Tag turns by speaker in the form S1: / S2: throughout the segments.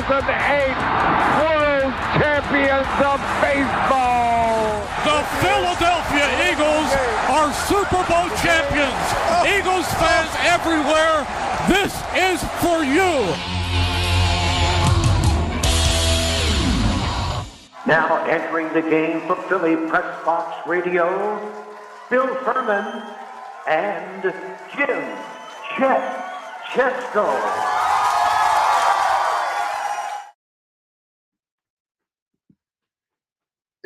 S1: World Champions of Baseball.
S2: The Philadelphia Eagles are Super Bowl champions. Eagles fans everywhere, this is for you.
S3: Now entering the game for Philly Press Box Radio, Bill Furman and Jim Chet Chesko.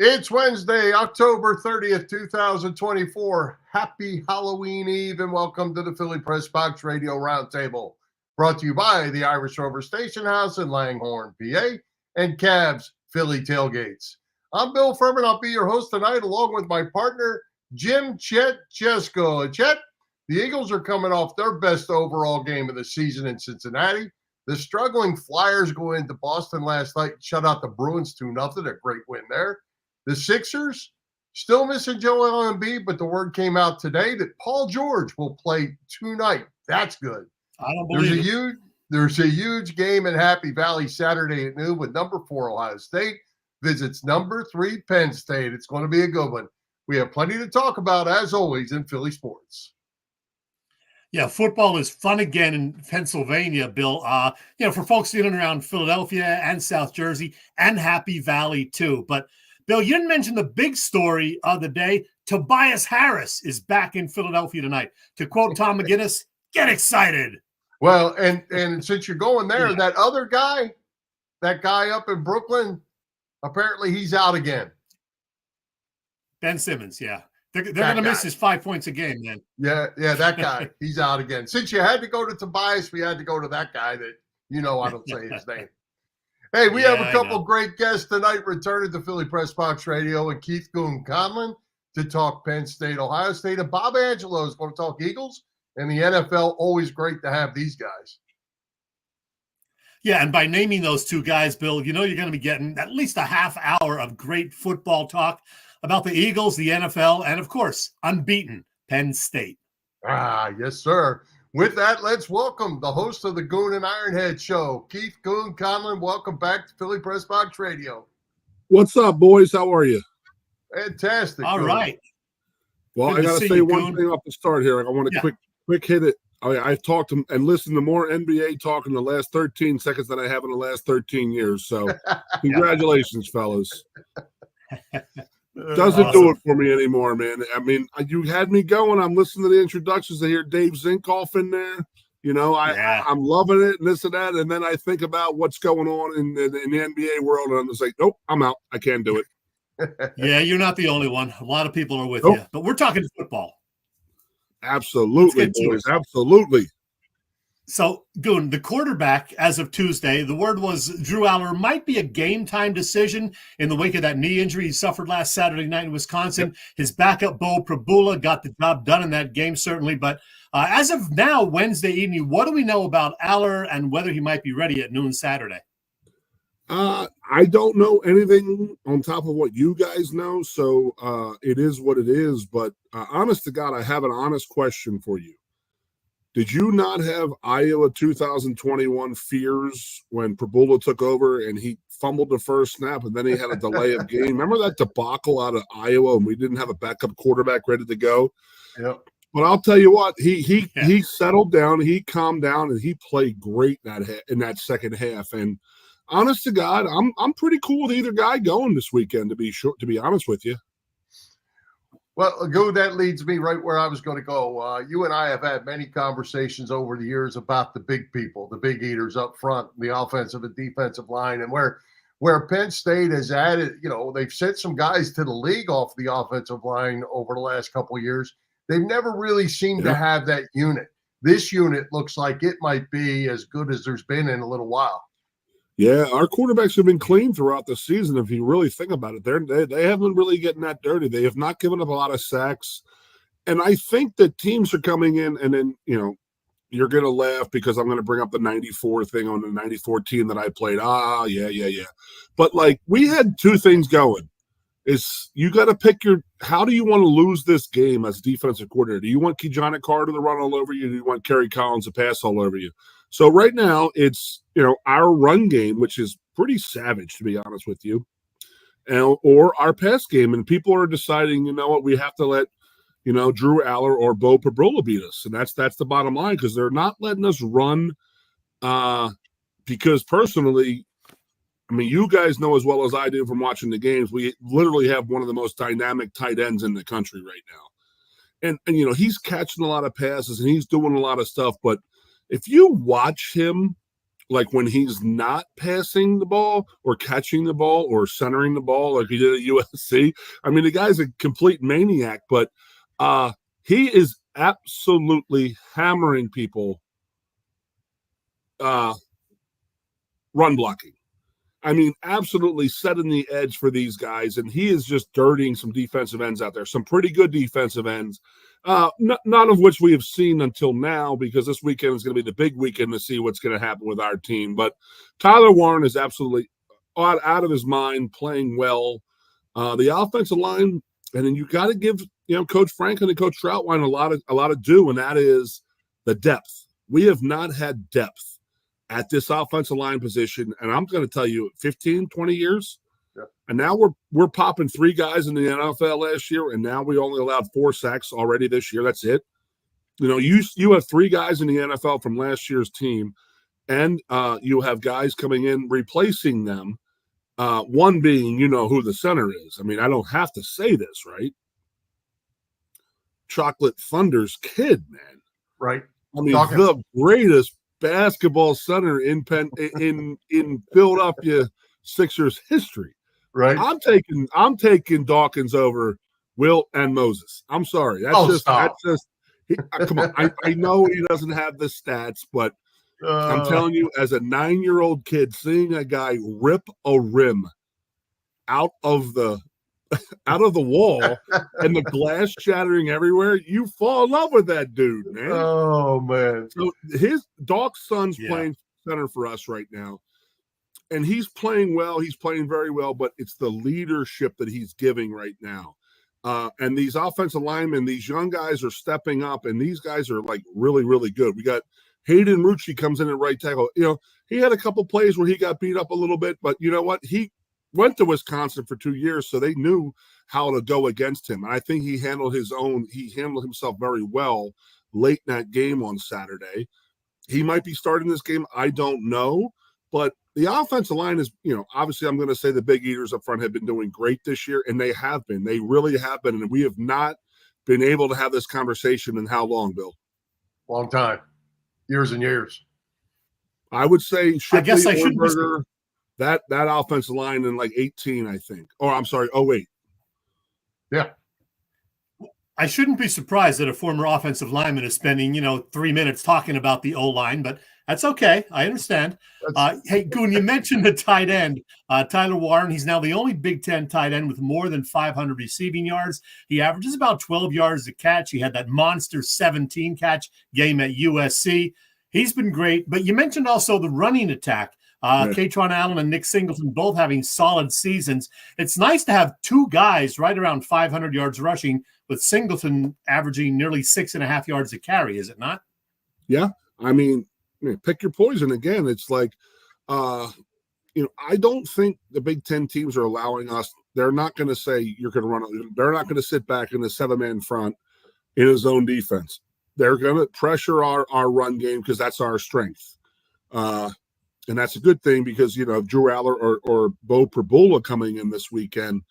S4: It's Wednesday, October 30th, 2024. Happy Halloween Eve and welcome to the Philly Press Box Radio Roundtable. Brought to you by the Irish Rover Station House in Langhorne, PA, and Cavs Philly Tailgates. I'm Bill Furman. I'll be your host tonight along with my partner, Jim Chet Chesko. Chet, the Eagles are coming off their best overall game of the season in Cincinnati. The struggling Flyers go into Boston last night and shut out the Bruins 2-0. A great win there. The Sixers still missing Joel Embiid, but the word came out today that Paul George will play tonight. That's good.
S2: I don't believe it.
S4: There's a huge game in Happy Valley Saturday at noon with number 4 Ohio State visits number 3 Penn State. It's going to be a good one. We have plenty to talk about, as always, in Philly sports.
S5: Yeah, football is fun again in Pennsylvania, Bill. For folks in and around Philadelphia and South Jersey and Happy Valley too. But Bill, you didn't mention the big story of the day. Tobias Harris is back in Philadelphia tonight. To quote Tom McGinnis, get excited.
S4: Well, and since you're going there, that other guy, that guy up in Brooklyn, apparently he's out again.
S5: Ben Simmons, yeah. They're going to miss his 5 points a game, then.
S4: Yeah, that guy. He's out again. Since you had to go to Tobias, we had to go to that guy that, I don't say his name. Hey, we have a couple great guests tonight returning to Philly Press Box Radio and Keith Goon Conlin to talk Penn State, Ohio State. And Bob Angelo is going to talk Eagles and the NFL. Always great to have these guys.
S5: Yeah, and by naming those two guys, Bill, you're going to be getting at least a half hour of great football talk about the Eagles, the NFL, and, of course, unbeaten Penn State.
S4: Yes, sir. With that, let's welcome the host of the Goon and Ironhead Show, Keith Goon Conlin. Welcome back to Philly Press Box Radio.
S6: What's up, boys? How are you?
S4: Fantastic.
S5: All right.
S6: Well,
S5: Good
S6: I got to say one thing off the start here. I want to quick hit it. I've talked to and listened to more NBA talk in the last 13 seconds than I have in the last 13 years. So congratulations, fellas. Doesn't do it for me anymore, man. I mean, you had me going. I'm listening to the introductions. I hear Dave Zinkoff in there. I'm loving it and this and that. And then I think about what's going on in the NBA world, and I'm just like, nope, I'm out. I can't do it.
S5: Yeah, you're not the only one. A lot of people are with you. But we're talking football.
S6: Absolutely, boys. Absolutely.
S5: So, Goon, the quarterback, as of Tuesday, the word was Drew Aller might be a game-time decision in the wake of that knee injury he suffered last Saturday night in Wisconsin. Yep. His backup, Bo Prabula, got the job done in that game, certainly. But as of now, Wednesday evening, what do we know about Aller and whether he might be ready at noon Saturday?
S6: I don't know anything on top of what you guys know, so it is what it is. But honest to God, I have an honest question for you. Did you not have Iowa 2021 fears when Prabula took over and he fumbled the first snap and then he had a delay of game? Remember that debacle out of Iowa and we didn't have a backup quarterback ready to go?
S4: Yep.
S6: But I'll tell you what, he settled down, he calmed down, and he played great in that second half. And honest to God, I'm pretty cool with either guy going this weekend. To be honest with you.
S4: Well, that leads me right where I was going to go. You and I have had many conversations over the years about the big people, the big eaters up front, the offensive and defensive line, and where Penn State has added, they've sent some guys to the league off the offensive line over the last couple of years. They've never really seemed to have that unit. This unit looks like it might be as good as there's been in a little while.
S6: Yeah, our quarterbacks have been clean throughout the season. If you really think about it, they haven't really getting that dirty. They have not given up a lot of sacks. And I think that teams are coming in and then, you're going to laugh because I'm going to bring up the 94 thing on the 94 team that I played. Yeah. But, we had two things going. Is you got to pick how do you want to lose this game as defensive coordinator? Do you want Kejana Carter to run all over you? Or do you want Kerry Collins to pass all over you? So right now it's, our run game, which is pretty savage, to be honest with you, or our pass game. And people are deciding, we have to let, Drew Aller or Bo Prabula beat us. And that's the bottom line, because they're not letting us run. Because personally, I mean, you guys know as well as I do from watching the games, we literally have one of the most dynamic tight ends in the country right now. And he's catching a lot of passes and he's doing a lot of stuff. But if you watch him, like when he's not passing the ball or catching the ball or centering the ball like he did at USC, I mean, the guy's a complete maniac, but he is absolutely hammering people run blocking. I mean, absolutely setting the edge for these guys, and he is just dirtying some defensive ends out there, some pretty good defensive ends, none of which we have seen until now, because this weekend is going to be the big weekend to see what's going to happen with our team. But Tyler Warren is absolutely out of his mind, playing well. The offensive line, and then you got to give Coach Franklin and Coach Troutwine a lot of due, and that is the depth. We have not had depth at this offensive line position, and I'm going to tell you, 15, 20 years. Yep. And now we're popping 3 guys in the NFL last year, and now we only allowed 4 sacks already this year. That's it. You have 3 guys in the NFL from last year's team, and you have guys coming in replacing them. One being, who the center is. I mean, I don't have to say this, right? Chocolate Thunder's kid, man.
S4: Right.
S6: I mean, the greatest basketball center in Philadelphia Sixers history.
S4: Right.
S6: I'm taking Dawkins over Wilt and Moses. I'm sorry. Come on. I know he doesn't have the stats, but I'm telling you, as a 9-year-old kid, seeing a guy rip a rim out of the wall and the glass shattering everywhere, you fall in love with that dude, man.
S4: Oh, man.
S6: So Doc's son's playing center for us right now, and he's playing well. He's playing very well, but it's the leadership that he's giving right now. And these offensive linemen, these young guys are stepping up, and these guys are like really, really good. We got Hayden Rucci comes in at right tackle. He had a couple plays where he got beat up a little bit, but you know what? He went to Wisconsin for 2 years, so they knew how to go against him. And I think he handled himself very well late in that game on Saturday. He might be starting this game. I don't know. But the offensive line is, obviously I'm going to say the big eaters up front have been doing great this year, and they have been. They really have been. And we have not been able to have this conversation in how long, Bill?
S4: Long time. Years and years.
S6: I would say
S5: I guess I should
S6: that offensive line in like 18, I think. Or I'm sorry, 08.
S4: Yeah.
S5: I shouldn't be surprised that a former offensive lineman is spending, 3 minutes talking about the O-line, but that's okay. I understand. Hey, Goon, you mentioned the tight end, Tyler Warren. He's now the only Big Ten tight end with more than 500 receiving yards. He averages about 12 yards a catch. He had that monster 17 catch game at USC. He's been great, but you mentioned also the running attack. Katron Allen and Nick Singleton both having solid seasons. It's nice to have 2 guys right around 500 yards rushing, with Singleton averaging nearly 6.5 yards a carry, is it not?
S6: Yeah. I mean, pick your poison again. It's like, I don't think the Big Ten teams are allowing us. They're not going to say you're going to run. They're not going to sit back in the 7-man front in a zone defense. They're going to pressure our run game because that's our strength. And that's a good thing because, Drew Aller or Bo Prabula coming in this weekend,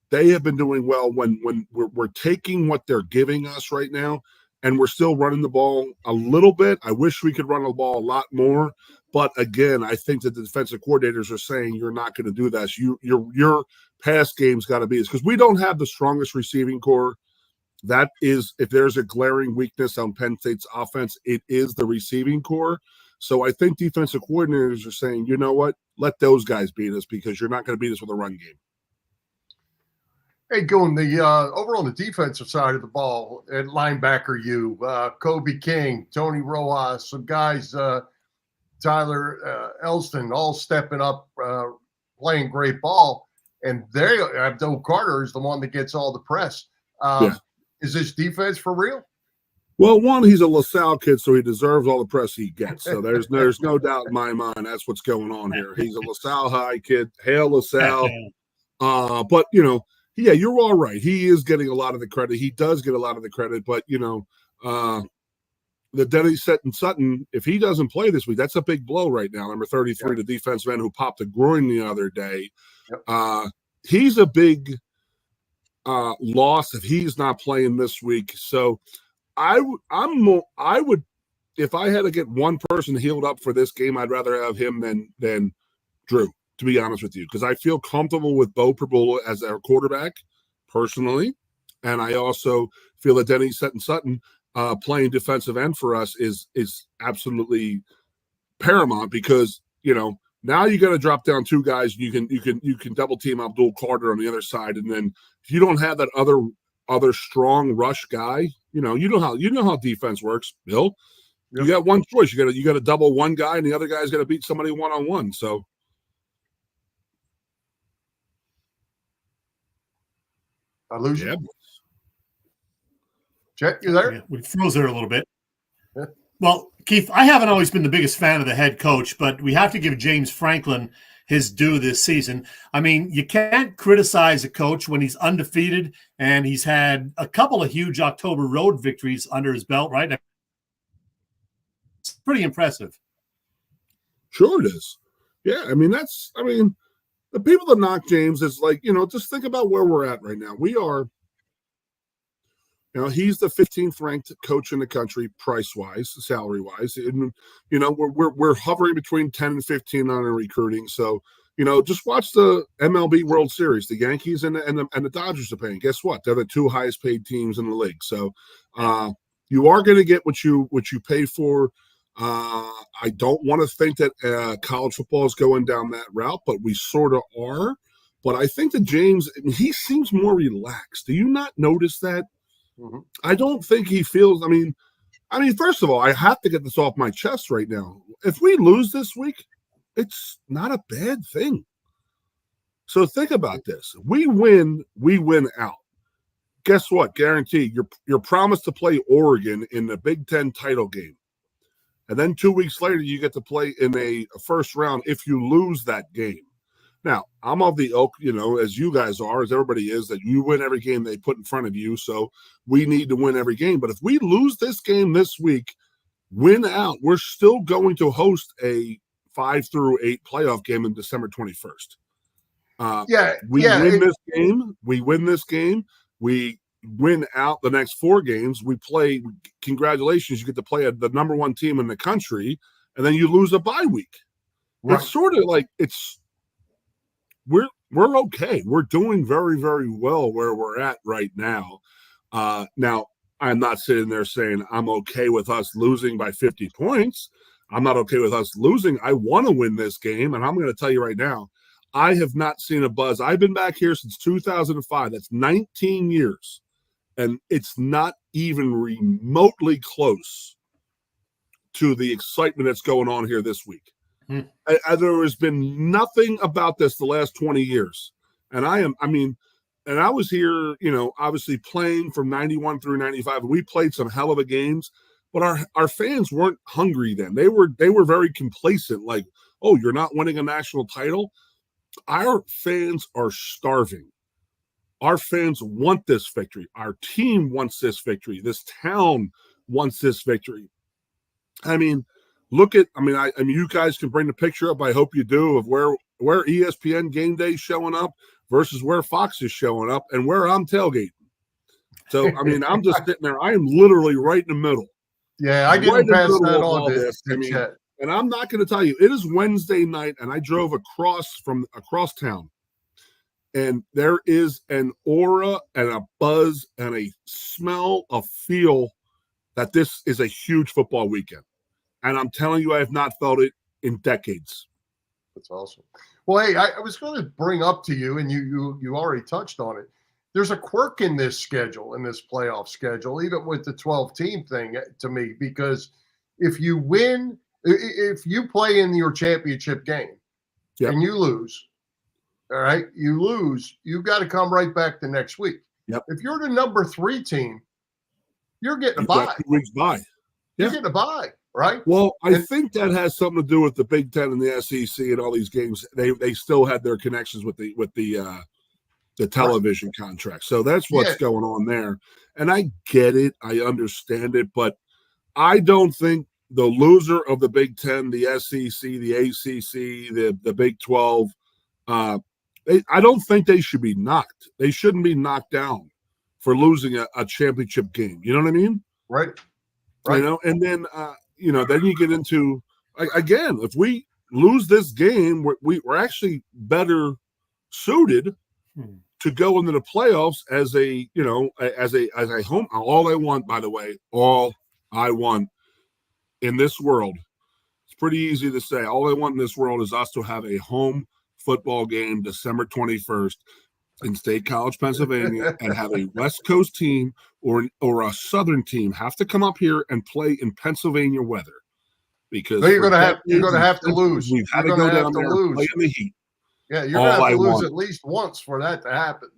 S6: they have been doing well when we're taking what they're giving us right now, and we're still running the ball a little bit. I wish we could run the ball a lot more. But, again, I think that the defensive coordinators are saying you're not going to do that. Your pass game's got to be this because we don't have the strongest receiving core. That is, if there's a glaring weakness on Penn State's offense, it is the receiving core. So I think defensive coordinators are saying, you know what, let those guys beat us because you're not going to beat us with a run game.
S4: Hey, Goon, over on the defensive side of the ball, at linebacker, Kobe King, Tony Rojas, some guys, Tyler Elston, all stepping up, playing great ball. And Abdul Carter is the one that gets all the press. Is this defense for real?
S6: Well, one, he's a LaSalle kid, so he deserves all the press he gets. So there's no doubt in my mind that's what's going on here. He's a LaSalle High kid. Hail LaSalle. But, yeah, you're all right. He is getting a lot of the credit. He does get a lot of the credit. But, the Denny Sutton, if he doesn't play this week, that's a big blow right now. Number 33, the defenseman who popped a groin the other day. He's a big loss if he's not playing this week. So I would, if I had to get one person healed up for this game, I'd rather have him than Drew, to be honest with you, because I feel comfortable with Bo Prabula as our quarterback personally, and I also feel that Denny Sutton playing defensive end for us is absolutely paramount, because now you got to drop down two guys. You can double team Abdul Carter on the other side, and then if you don't have that other strong rush guy, you know how defense works, Bill. Yep. You got one choice. You got to double one guy, and the other guy's got to beat somebody one-on-one. So.
S4: I lose you. Chet, you there?
S5: Yeah, we froze there a little bit. Yeah. Well, Keith, I haven't always been the biggest fan of the head coach, but we have to give James Franklin his due this season. I mean, you can't criticize a coach when he's undefeated and he's had a couple of huge October road victories under his belt, right? It's pretty impressive.
S6: Sure it is. Yeah, the people that knock James is like, just think about where we're at right now. We are, he's the 15th ranked coach in the country, price-wise, salary-wise. And, we're hovering between 10 and 15 on our recruiting. So, just watch the MLB World Series. The Yankees and the Dodgers are paying. Guess what? They're the two highest paid teams in the league. So you are going to get what you pay for. I don't want to think that college football is going down that route, but we sort of are. But I think that James, he seems more relaxed. Do you not notice that? Mm-hmm. I don't think he feels. I mean, first of all, I have to get this off my chest right now. If we lose this week, it's not a bad thing. So think about this: we win out. Guess what? Guaranteed, you're promised to play Oregon in the Big Ten title game. And then 2 weeks later, you get to play in a first round if you lose that game. Now, I'm of the ilk, as you guys are, as everybody is, that you win every game they put in front of you. So we need to win every game. But if we lose this game this week, win out, we're still going to host a 5-8 playoff game on December 21st. We win this game. We win out the next 4 games. We play, congratulations, you get to play the number 1 team in the country, and then you lose a bye week. Right. It's sort of like we're okay. We're doing very, very well where we're at right now. Now, I'm not sitting there saying I'm okay with us losing by 50 points. I'm not okay with us losing. I want to win this game, and I'm going to tell you right now, I have not seen a buzz. I've been back here since 2005. That's 19 years. And it's not even remotely close to the excitement that's going on here this week. There has been nothing about this the last 20 years. And I was here, obviously playing from 91 through 95. We played some hell of a games, but our fans weren't hungry then. They were very complacent, like, oh, you're not winning a national title? Our fans are starving. Our fans want this victory. Our team wants this victory. This town wants this victory. You guys can bring the picture up. I hope you do, of where ESPN Game Day is showing up versus where Fox is showing up and where I'm tailgating. So, I'm just sitting there. I am literally right in the middle.
S4: Yeah, I didn't pass that on this.
S6: And I'm not going to tell you, it is Wednesday night, and I drove across town. And there is an aura and a buzz and a smell, a feel that this is a huge football weekend. And I'm telling you, I have not felt it in decades.
S4: That's awesome. Well, hey, I was going to bring up to you, and you already touched on it. There's a quirk in this schedule, in this playoff schedule, even with the 12-team thing to me, because if you play in your championship game and you lose, all right, you've got to come right back the next week.
S6: Yep.
S4: If you're the number 3 team, you're getting a
S6: You've
S4: bye.
S6: got 2 weeks bye.
S4: You're
S6: Yeah.
S4: getting a bye, right?
S6: Well, I think that has something to do with the Big Ten and the SEC and all these games. They still had their connections with the television contract. So that's what's going on there. And I get it. I understand it. But I don't think the loser of the Big Ten, the SEC, the ACC, the Big 12, I don't think they should be knocked. They shouldn't be knocked down for losing a championship game. You know what I mean?
S4: Right.
S6: You know, and then then you get into again, if we lose this game, we're actually better suited to go into the playoffs as a home. All I want, by the way, all I want in this world, it's pretty easy to say. All I want in this world is us to have a home football game December 21st in State College, Pennsylvania, and have a West Coast team or a Southern team have to come up here and play in Pennsylvania weather. Because
S4: you're gonna have to lose.
S6: We've had to go down there and play in the heat.
S4: Yeah, you're gonna have to lose at least once for that to happen.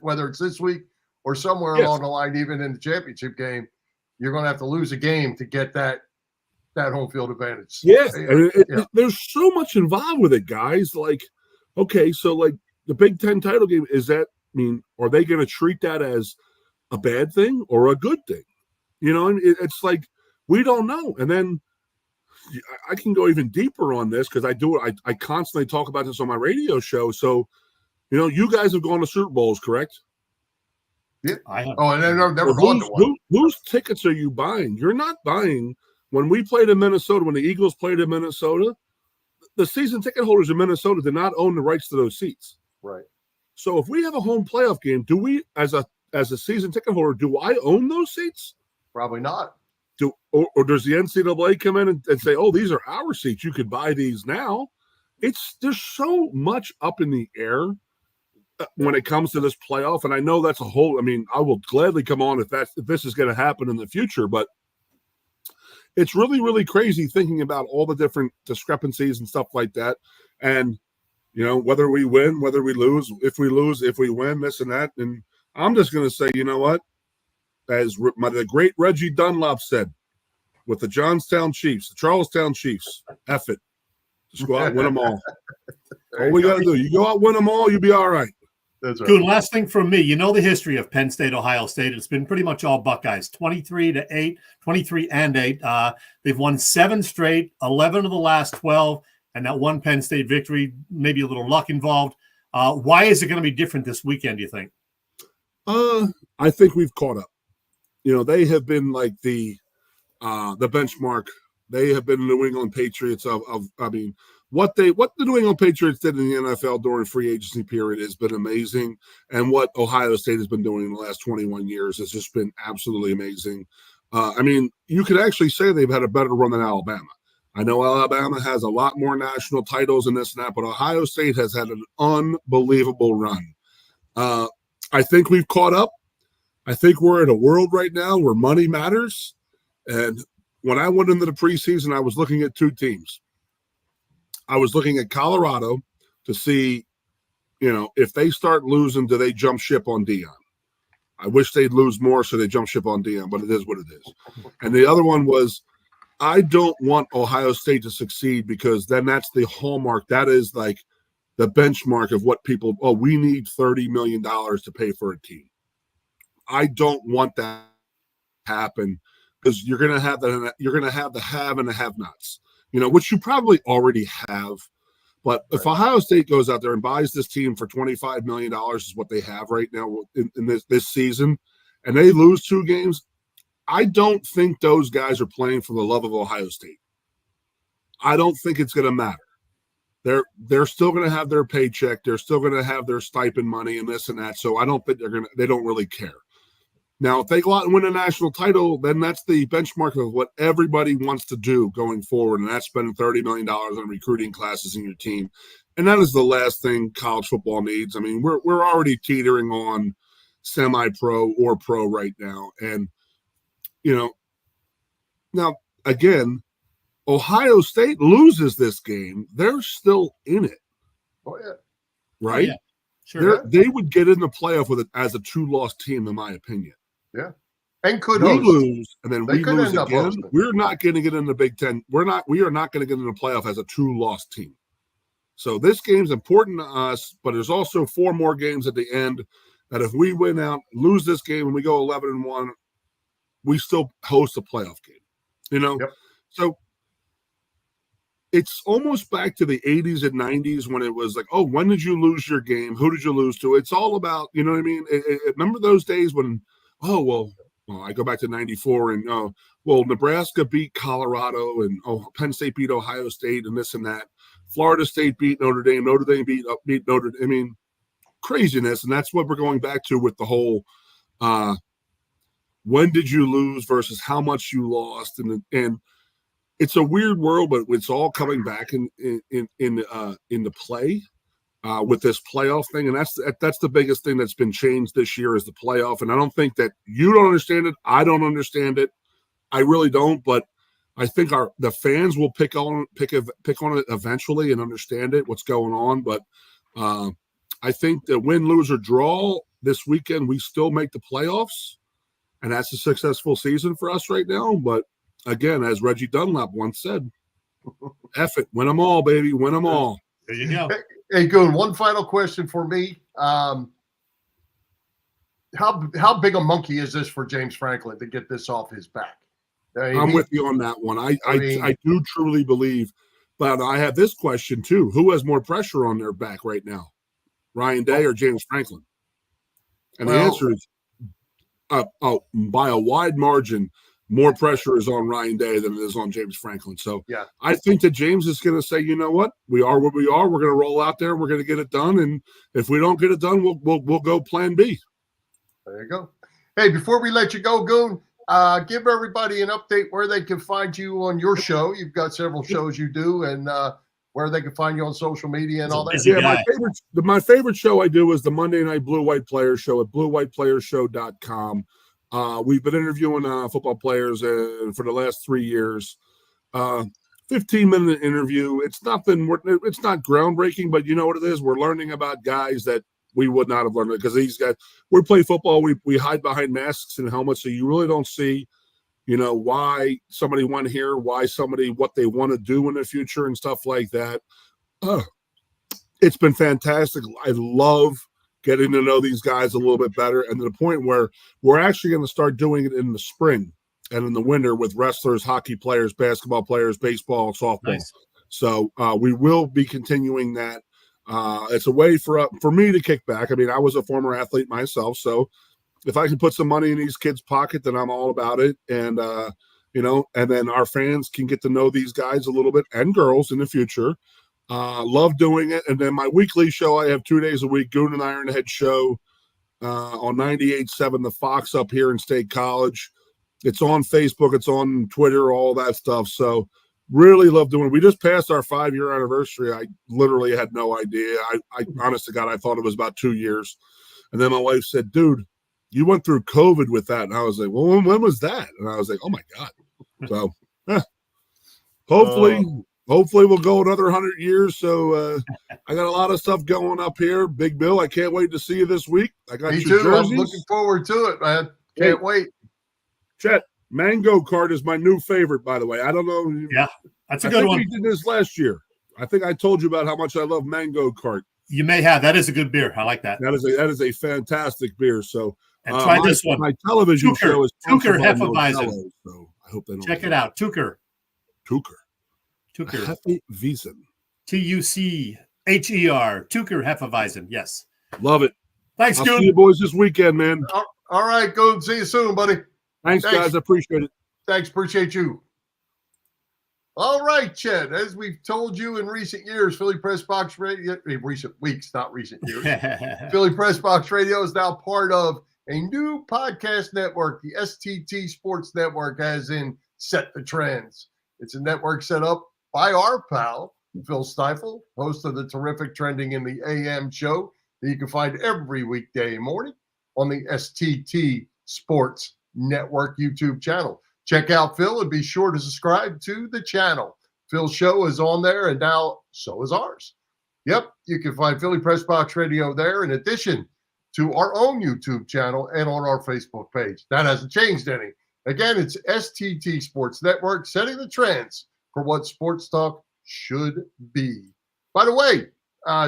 S4: Whether it's this week or somewhere along the line, even in the championship game, you're gonna have to lose a game to get that home field advantage.
S6: Yeah, there's so much involved with it, guys. Like, okay, so like the Big Ten title game, are they going to treat that as a bad thing or a good thing? You know, and it's like we don't know. And then I can go even deeper on this because I constantly talk about this on my radio show. So, you guys have gone to Super Bowls, correct?
S4: Yeah,
S5: I have.
S4: Oh, and they've never gone to one.
S6: Whose tickets are you buying? You're not buying. When we played in Minnesota, when the Eagles played in Minnesota, the season ticket holders in Minnesota did not own the rights to those seats.
S4: Right.
S6: So if we have a home playoff game, do we, as a season ticket holder, do I own those seats?
S4: Probably not.
S6: Or does the NCAA come in and say, "Oh, these are our seats. You could buy these now"? There's so much up in the air when it comes to this playoff, and I know that's a whole. I mean, I will gladly come on if this is going to happen in the future, but it's really, really crazy thinking about all the different discrepancies and stuff like that, and whether we win, whether we lose, if we win, this and that, and I'm just going to say, you know what? As the great Reggie Dunlop said, with the Johnstown Chiefs, the Charlestown Chiefs, F it. Just go out and win them all. All we got to do, you go out and win them all, you'll be all right.
S5: That's right. Goon, last thing from me. The history of Penn State, Ohio State. It's been pretty much all Buckeyes, 23-8, 23-8. They've won 7 straight, 11 of the last 12, and that one Penn State victory, maybe a little luck involved. Why is it going to be different this weekend, do you think?
S6: I think we've caught up. They have been like the benchmark. They have been the New England Patriots what the New England Patriots did in the NFL during free agency period has been amazing. And what Ohio State has been doing in the last 21 years has just been absolutely amazing. You could actually say they've had a better run than Alabama. I know Alabama has a lot more national titles and this and that, but Ohio State has had an unbelievable run. I think we've caught up. I think we're in a world right now where money matters. And when I went into the preseason, I was looking at 2 teams. I was looking at Colorado to see, if they start losing, do they jump ship on Deion? I wish they'd lose more so they jump ship on Deion, but it is what it is. And the other one was, I don't want Ohio State to succeed because then that's the hallmark. That is like the benchmark of what people, we need $30 million to pay for a team. I don't want that to happen because you're going to have the have and the have-nots, which you probably already have. But if Ohio State goes out there and buys this team for $25 million is what they have right now in this season, and they lose 2 games, I don't think those guys are playing for the love of Ohio State. I don't think it's going to matter. They're still going to have their paycheck. They're still going to have their stipend money and this and that. So I don't think they don't really care. Now, if they go out and win a national title, then that's the benchmark of what everybody wants to do going forward, and that's spending $30 million on recruiting classes in your team. And that is the last thing college football needs. I mean, we're already teetering on semi-pro or pro right now. And, now, again, Ohio State loses this game. They're still in it.
S4: Oh, yeah.
S6: Right?
S5: Oh, yeah. Sure.
S6: They would get in the playoff with it as a 2-loss team, in my opinion.
S4: Yeah. And could
S6: we
S4: host.
S6: lose, and then
S4: They
S6: we
S4: could
S6: lose
S4: end up
S6: again.
S4: hosting.
S6: We're not going to get in the Big Ten. We are not going to get in the playoff as a true loss team. So this game's important to us, but there's also 4 more games at the end that if we win out, lose this game, and we go 11-1, we still host a playoff game. You know,
S4: Yep.
S6: So it's almost back to the 80s and 90s when it was like, oh, when did you lose your game? Who did you lose to? It's all about, you know what I mean? Remember those days when, I go back to 94 and, Nebraska beat Colorado and, Penn State beat Ohio State and this and that. Florida State beat Notre Dame. Notre Dame beat Notre Dame. I mean, craziness. And that's what we're going back to with the whole when did you lose versus how much you lost. And it's a weird world, but it's all coming back into play with this playoff thing, and that's the biggest thing that's been changed this year is the playoff. And I don't think that you don't understand it. I don't understand it. I really don't. But I think the fans will pick on it eventually and understand it, what's going on. But I think that win, lose, or draw this weekend, we still make the playoffs, and that's a successful season for us right now. But again, as Reggie Dunlap once said, F it, win them all, baby, win them all.
S5: There you go.
S4: Hey, Goon, one final question for me. How big a monkey is this for James Franklin to get this off his back?
S6: I'm with you on that one. I do truly believe, but I have this question too. Who has more pressure on their back right now, Ryan Day or James Franklin? And the answer is by a wide margin, more pressure is on Ryan Day than it is on James Franklin. So
S4: yeah,
S6: I think that James is going to say, you know what, we are what we are. We're going to roll out there. We're going to get it done. And if we don't get it done, we'll go plan B.
S4: There you go. Hey, before we let you go, Goon, give everybody an update where they can find you on your show. You've got several shows you do, and where they can find you on social media and all that.
S6: Yeah, my favorite show I do is the Monday Night Blue White Players Show at bluewhiteplayershow.com. We've been interviewing football players for the last 3 years. 15-minute interview. It's not groundbreaking, but you know what it is? We're learning about guys that we would not have learned because these guys, we play football. We hide behind masks and helmets, so you really don't see, why somebody went here, what they want to do in the future and stuff like that. It's been fantastic. I love getting to know these guys a little bit better, and to the point where we're actually going to start doing it in the spring and in the winter with wrestlers, hockey players, basketball players, baseball, softball.
S5: Nice.
S6: So we will be continuing that. It's a way for me to kick back. I mean, I was a former athlete myself, so if I can put some money in these kids' pocket, then I'm all about it. And and then our fans can get to know these guys a little bit, and girls in the future. Love doing it. And then my weekly show, I have 2 days a week, Goon and Ironhead show on 98.7 The Fox up here in State College. It's on Facebook, it's on Twitter, all that stuff. So really love doing it. We just passed our 5-year anniversary. I literally had no idea. I honest to God, I thought it was about 2 years. And then my wife said, dude, you went through COVID with that. And I was like, well, when was that? And I was like, oh my God. So hopefully we'll go another 100 years. So I got a lot of stuff going up here. Big Bill, I can't wait to see you this week. I got
S4: Me
S6: your
S4: too.
S6: jerseys.
S4: I'm looking forward to it, man. Can't wait.
S6: Chet, Mango Kart is my new favorite, by the way. I don't know.
S5: Yeah, that's a good one.
S6: We did this last year. I think I told you about how much I love Mango Kart.
S5: You may have. That is a good beer. I like that.
S6: That is a fantastic beer. So
S5: and try this one.
S6: My television show is
S5: Tucker Hefeweizen.
S6: So I hope they don't
S5: check it out. Tucker
S6: Hefeweizen.
S5: Tucher. Tucker Hefeweizen. Yes.
S6: Love it.
S5: Thanks,
S6: I'll
S5: Goon.
S6: see you boys this weekend, man.
S4: All right, Goon. See you soon, buddy.
S6: Thanks, guys. I appreciate it.
S4: Thanks. Appreciate you. All right, Chet. As we've told you in recent years, Philly Press Box Radio, recent weeks, not recent years, Philly Press Box Radio is now part of a new podcast network. The STT Sports Network has in Set the Trends. It's a network set up by our pal, Phil Stifle, host of the terrific Trending in the AM show that you can find every weekday morning on the STT Sports Network YouTube channel. Check out Phil and be sure to subscribe to the channel. Phil's show is on there, and now so is ours. Yep, you can find Philly Press Box Radio there. In addition to our own YouTube channel and on our Facebook page. That hasn't changed any. Again, it's STT Sports Network, setting the trends for what sports talk should be. By the way,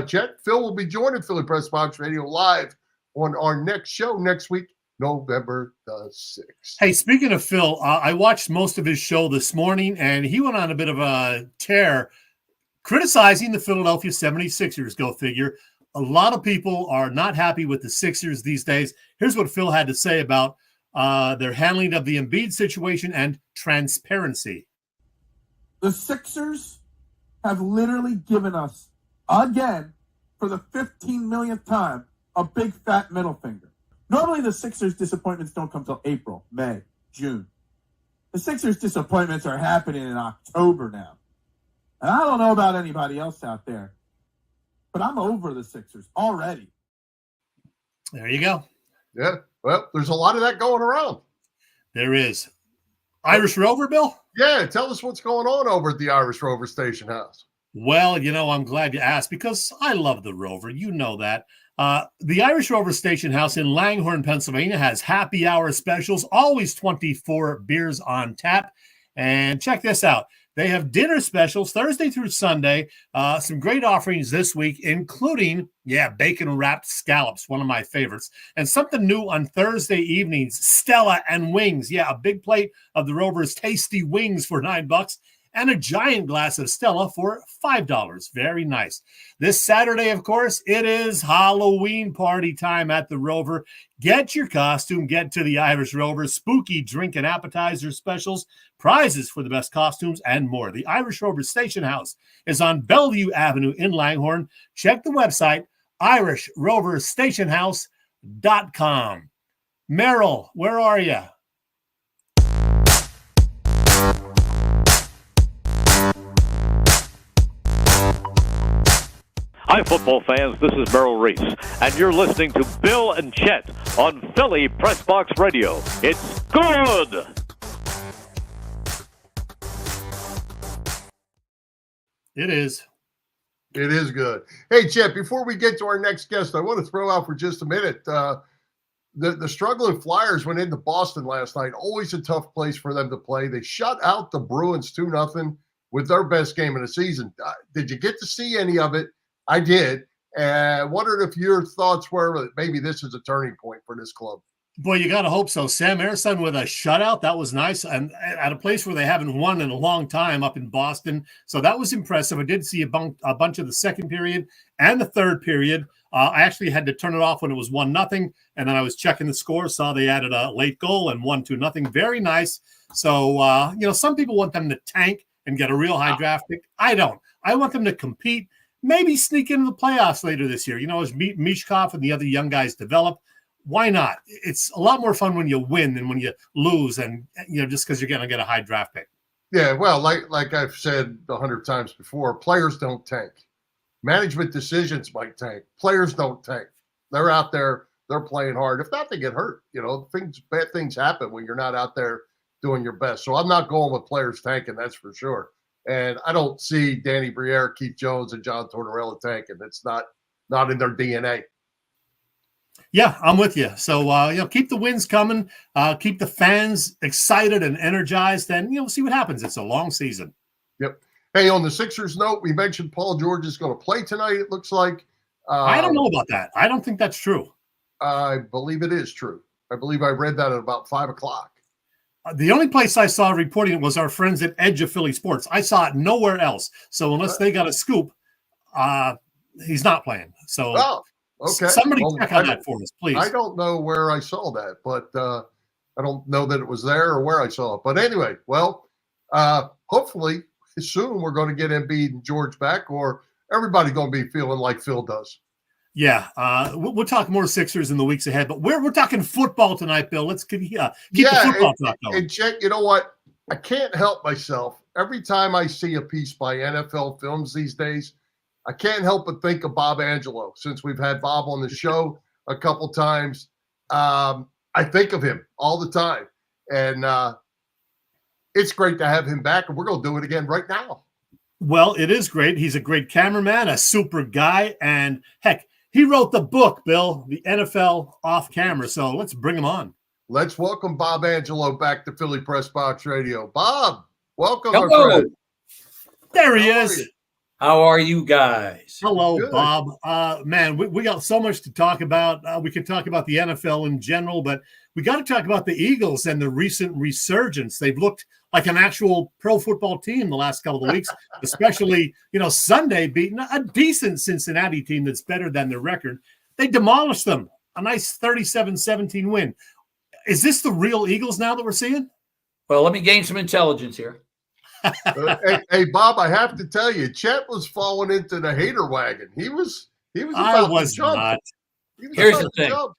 S4: Chet, Phil will be joining Philly Press Box Radio live on our next show next week, November the 6th.
S5: Hey, speaking of Phil, I watched most of his show this morning, and he went on a bit of a tear criticizing the Philadelphia 76ers, go figure. A lot of people are not happy with the Sixers these days. Here's what Phil had to say about their handling of the Embiid situation and transparency.
S7: The Sixers have literally given us, again, for the 15 millionth time, a big fat middle finger. Normally the Sixers' disappointments don't come till April, May, June. The Sixers' disappointments are happening in October now. And I don't know about anybody else out there, but I'm over the Sixers already.
S5: There you go.
S4: Yeah, well, there's a lot of that going around.
S5: There is. Irish Rover, Bill?
S4: Yeah, tell us what's going on over at the Irish Rover Station House.
S5: Well, I'm glad you asked because I love the Rover. You know that. The Irish Rover Station House in Langhorne, Pennsylvania has happy hour specials, always 24 beers on tap. And check this out. They have dinner specials Thursday through Sunday. Some great offerings this week, including, bacon-wrapped scallops, one of my favorites. And something new on Thursday evenings, Stella and wings. Yeah, a big plate of the Rover's tasty wings for $9 and a giant glass of Stella for $5. Very nice. This Saturday, of course, it is Halloween party time at the Rover. Get your costume, get to the Irish Rover, spooky drink and appetizer specials, prizes for the best costumes, and more. The Irish Rover Station House is on Bellevue Avenue in Langhorne. Check the website, irishroverstationhouse.com. Merrill, where are you?
S8: Hi, football fans. This is Merrill Reese, and you're listening to Bill and Chet on Philly Press Box Radio. It's good!
S5: It is.
S4: It is good. Hey, Chet, before we get to our next guest, I want to throw out for just a minute. The struggling Flyers went into Boston last night. Always a tough place for them to play. They shut out the Bruins 2-0 with their best game of the season. Did you get to see any of it? I did. And wondered if your thoughts were that maybe this is a turning point for this club.
S5: Boy, you got to hope so. Sam Ersson with a shutout. That was nice. And at a place where they haven't won in a long time up in Boston. So that was impressive. I did see a bunch of the second period and the third period. I actually had to turn it off when it was 1-0. And then I was checking the score, saw they added a late goal and 1-2. Very nice. So, some people want them to tank and get a real high draft pick. I don't. I want them to compete. Maybe sneak into the playoffs later this year. As Mishkov and the other young guys develop, why not? It's a lot more fun when you win than when you lose and, just because you're going to get a high draft pick.
S4: Yeah, well, like I've said 100 times before, players don't tank. Management decisions might tank. Players don't tank. They're out there. They're playing hard. If not, they get hurt. Bad things happen when you're not out there doing your best. So I'm not going with players tanking, that's for sure. And I don't see Danny Briere, Keith Jones, and John Tortorella tanking. It's not in their DNA.
S5: Yeah, I'm with you. So, keep the wins coming. Keep the fans excited and energized. And, we'll see what happens. It's a long season.
S4: Yep. Hey, on the Sixers note, we mentioned Paul George is going to play tonight, it looks like.
S5: I don't know about that. I don't think that's true.
S4: I believe it is true. I believe I read that at about 5 o'clock.
S5: The only place I saw reporting it was our friends at Edge of Philly Sports. I saw it nowhere else. So unless they got a scoop, he's not playing. So
S4: okay.
S5: Somebody check on that for us, please.
S4: I don't know where I saw that, but I don't know that it was there or where I saw it. But anyway, hopefully soon we're going to get Embiid and George back, or everybody's going to be feeling like Phil does.
S5: Yeah, we'll talk more Sixers in the weeks ahead, but we're talking football tonight, Bill. Let's keep the football talk going.
S4: And Chet, you know what? I can't help myself. Every time I see a piece by NFL Films these days, I can't help but think of Bob Angelo. Since we've had Bob on the show a couple times, I think of him all the time. And it's great to have him back, and we're going to do it again right now.
S5: Well, it is great. He's a great cameraman, a super guy, and heck, He wrote the book, Bill, the NFL Off Camera. So let's bring him on.
S4: Let's welcome Bob Angelo back to Philly Press Box Radio. Bob, welcome, my
S9: Hello.
S4: friend.
S5: There he
S4: How are
S5: is.
S4: you?
S9: How are you guys?
S5: Hello,
S4: Good.
S5: Bob. Man, we got so much to talk about. We could talk about the NFL in general, but we got to talk about the Eagles and the recent resurgence. They've looked like an actual pro football team the last couple of weeks, especially, Sunday beating a decent Cincinnati team that's better than their record. They demolished them. A nice 37-17 win. Is this the real Eagles now that we're seeing?
S9: Well, let me gain some intelligence here.
S4: Hey, Bob, I have to tell you, Chet was falling into the hater wagon. He was about to jump.
S5: Not.
S4: He was
S9: Here's
S4: about
S9: the
S4: to
S9: thing.
S4: jump.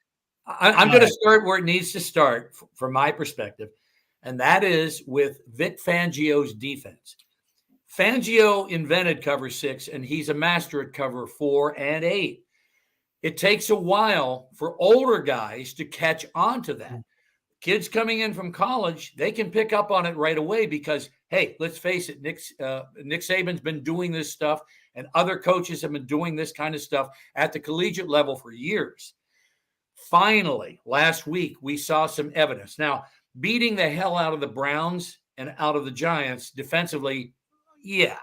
S9: I'm going to start where it needs to start from my perspective, and that is with Vic Fangio's defense. Fangio invented cover 6, and he's a master at cover 4 and 8. It takes a while for older guys to catch on to that. Kids coming in from college, they can pick up on it right away because, hey, let's face it, Nick Saban's been doing this stuff, and other coaches have been doing this kind of stuff at the collegiate level for years. Finally, last week, we saw some evidence. Now, beating the hell out of the Browns and out of the Giants defensively, yeah.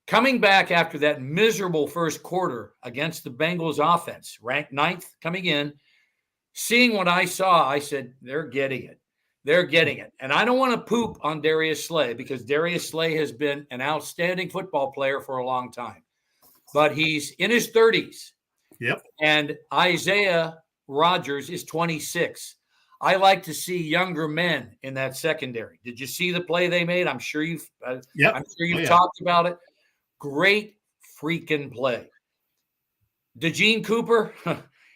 S9: Coming back after that miserable first quarter against the Bengals offense, ranked 9th coming in, seeing what I saw, I said, they're getting it. They're getting it. And I don't want to poop on Darius Slay because Darius Slay has been an outstanding football player for a long time. But he's in his 30s.
S5: Yep.
S9: And Isaiah Rodgers is 26. I like to see younger men in that secondary. Did you see the play they made? I'm sure you've talked about it. Great freaking play. DeGene Cooper,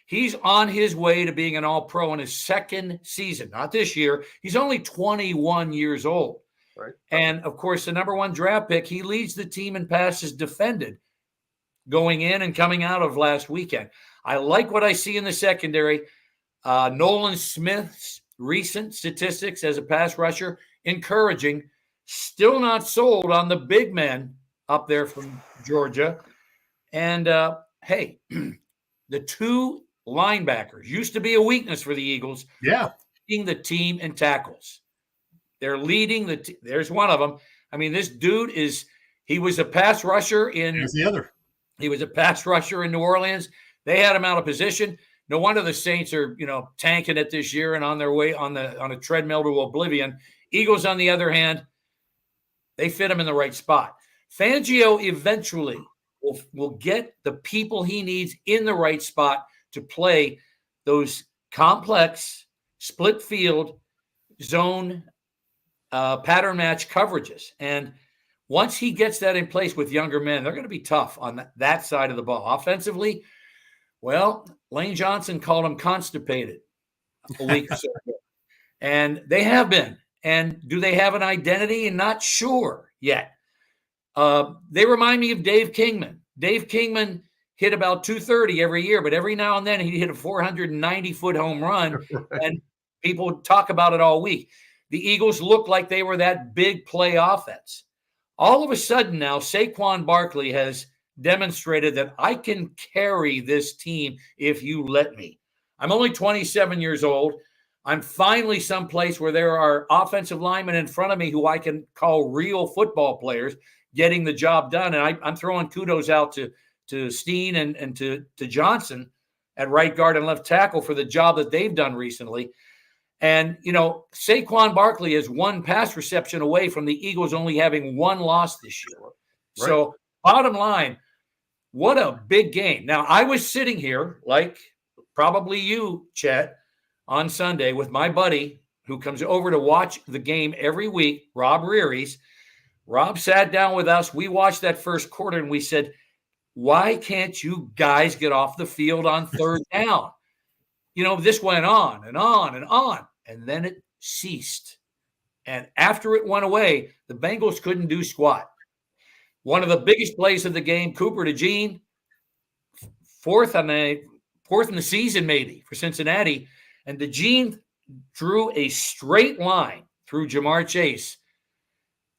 S9: he's on his way to being an all-pro in his second season. Not this year. He's only 21 years old.
S4: Right.
S9: And, of course, the number 1 draft pick, he leads the team in passes defended going in and coming out of last weekend. I like what I see in the secondary. Nolan Smith's recent statistics as a pass rusher, encouraging. Still not sold on the big men up there from Georgia. And, hey, the 2 linebackers used to be a weakness for the Eagles.
S5: Yeah.
S9: Leading the team in tackles. They're leading there's one of them. I mean, this dude he was a pass rusher in.
S5: Here's the other.
S9: He was a pass rusher in New Orleans. They had him out of position. No wonder the Saints are, tanking it this year and on their way on a treadmill to oblivion. Eagles, on the other hand, they fit him in the right spot. Fangio eventually will get the people he needs in the right spot to play those complex split field zone pattern match coverages. And once he gets that in place with younger men, they're going to be tough on that side of the ball. Offensively, well, Lane Johnson called him constipated a week or so ago. And they have been. And do they have an identity? Not sure yet. They remind me of Dave Kingman. Dave Kingman hit about 230 every year, but every now and then he'd hit a 490-foot home run, and people talk about it all week. The Eagles looked like they were that big play offense. All of a sudden now, Saquon Barkley has demonstrated that I can carry this team if you let me. I'm only 27 years old. I'm finally someplace where there are offensive linemen in front of me who I can call real football players getting the job done. And I'm throwing kudos out to Steen and to Johnson at right guard and left tackle for the job that they've done recently. And, Saquon Barkley is 1 pass reception away from the Eagles only having 1 loss this year. Right. So bottom line, what a big game. Now, I was sitting here, like probably you, Chet, on Sunday with my buddy who comes over to watch the game every week, Rob Rearies. Rob sat down with us. We watched that first quarter, and we said, why can't you guys get off the field on 3rd down? This went on and on and on, and then it ceased. And after it went away, the Bengals couldn't do squat. One of the biggest plays of the game, Cooper to Gene, fourth in the season maybe for Cincinnati, and DeGene drew a straight line through Jamar Chase.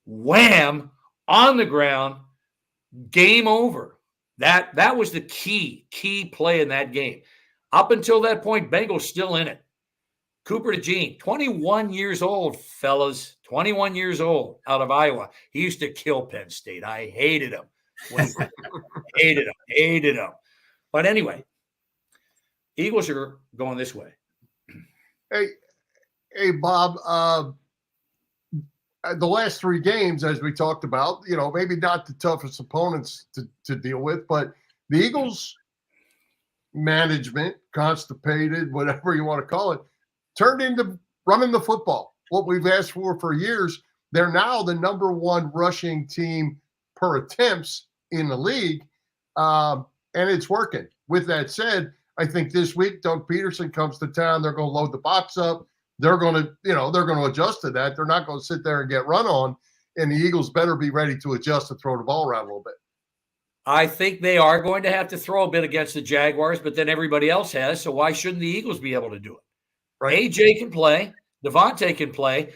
S9: Wham! On the ground, game over. That was the key play in that game. Up until that point, Bengals still in it. Cooper DeJean, 21 years old, fellas. 21 years old, out of Iowa. He used to kill Penn State. I hated him. Hated him. But anyway, Eagles are going this way.
S4: Hey, Bob, the last 3 games, as we talked about, maybe not the toughest opponents to deal with, but the Eagles management, constipated, whatever you want to call it, turned into running the football. What we've asked for years. They're now the number 1 rushing team per attempts in the league, and it's working. With that said, I think this week Doug Peterson comes to town. They're going to load the box up. They're going to adjust to that. They're not going to sit there and get run on, and the Eagles better be ready to adjust to throw the ball around a little bit.
S9: I think they are going to have to throw a bit against the Jaguars, but then everybody else has, so why shouldn't the Eagles be able to do it? Right. AJ can play. Devontae can play.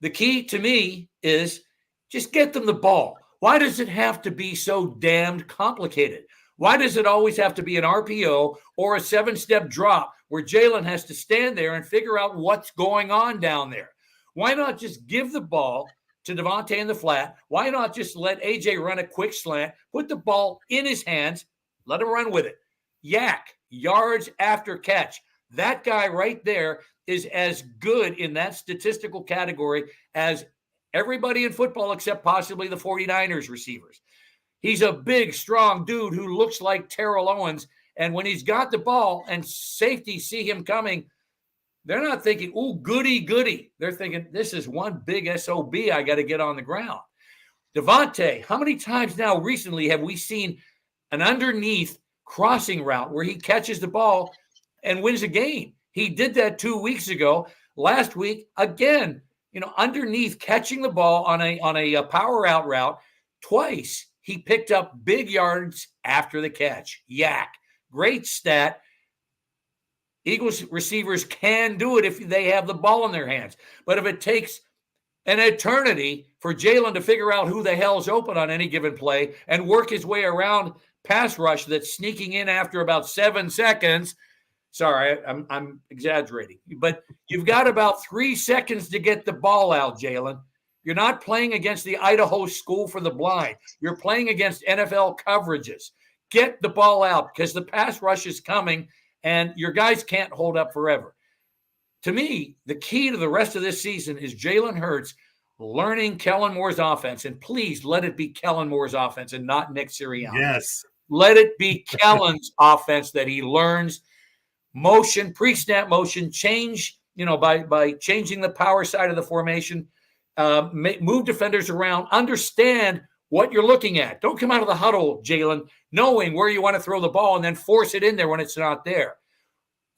S9: The key to me is just get them the ball. Why does it have to be so damned complicated? Why does it always have to be an RPO or a 7-step drop where Jalen has to stand there and figure out what's going on down there? Why not just give the ball to Devontae in the flat? Why not just let AJ run a quick slant, put the ball in his hands, let him run with it? Yards after catch. That guy right there is as good in that statistical category as everybody in football except possibly the 49ers receivers. He's a big, strong dude who looks like Terrell Owens, and when he's got the ball and safety see him coming, they're not thinking, ooh, goody. They're thinking, this is one big SOB I got to get on the ground. Devontae, how many times now recently have we seen an underneath crossing route where he catches the ball and wins a game? He did that 2 weeks ago. Last week, again, underneath catching the ball on a power out route twice. He picked up big yards after the catch. Great stat. Eagles receivers can do it if they have the ball in their hands. But if it takes an eternity for Jalen to figure out who the hell's open on any given play and work his way around pass rush that's sneaking in after about 7 seconds, sorry, I'm exaggerating, but you've got about 3 seconds to get the ball out, Jalen. You're not playing against the Idaho School for the Blind. You're playing against NFL coverages. Get the ball out because the pass rush is coming and your guys can't hold up forever. To me, the key to the rest of this season is Jalen Hurts learning Kellen Moore's offense. And please let it be Kellen Moore's offense and not Nick Sirianni.
S5: Yes.
S9: Let it be Kellen's offense that he learns. Motion, pre-snap motion, change, by changing the power side of the formation, move defenders around, understand what you're looking at. Don't come out of the huddle, Jalen, knowing where you want to throw the ball and then force it in there when it's not there.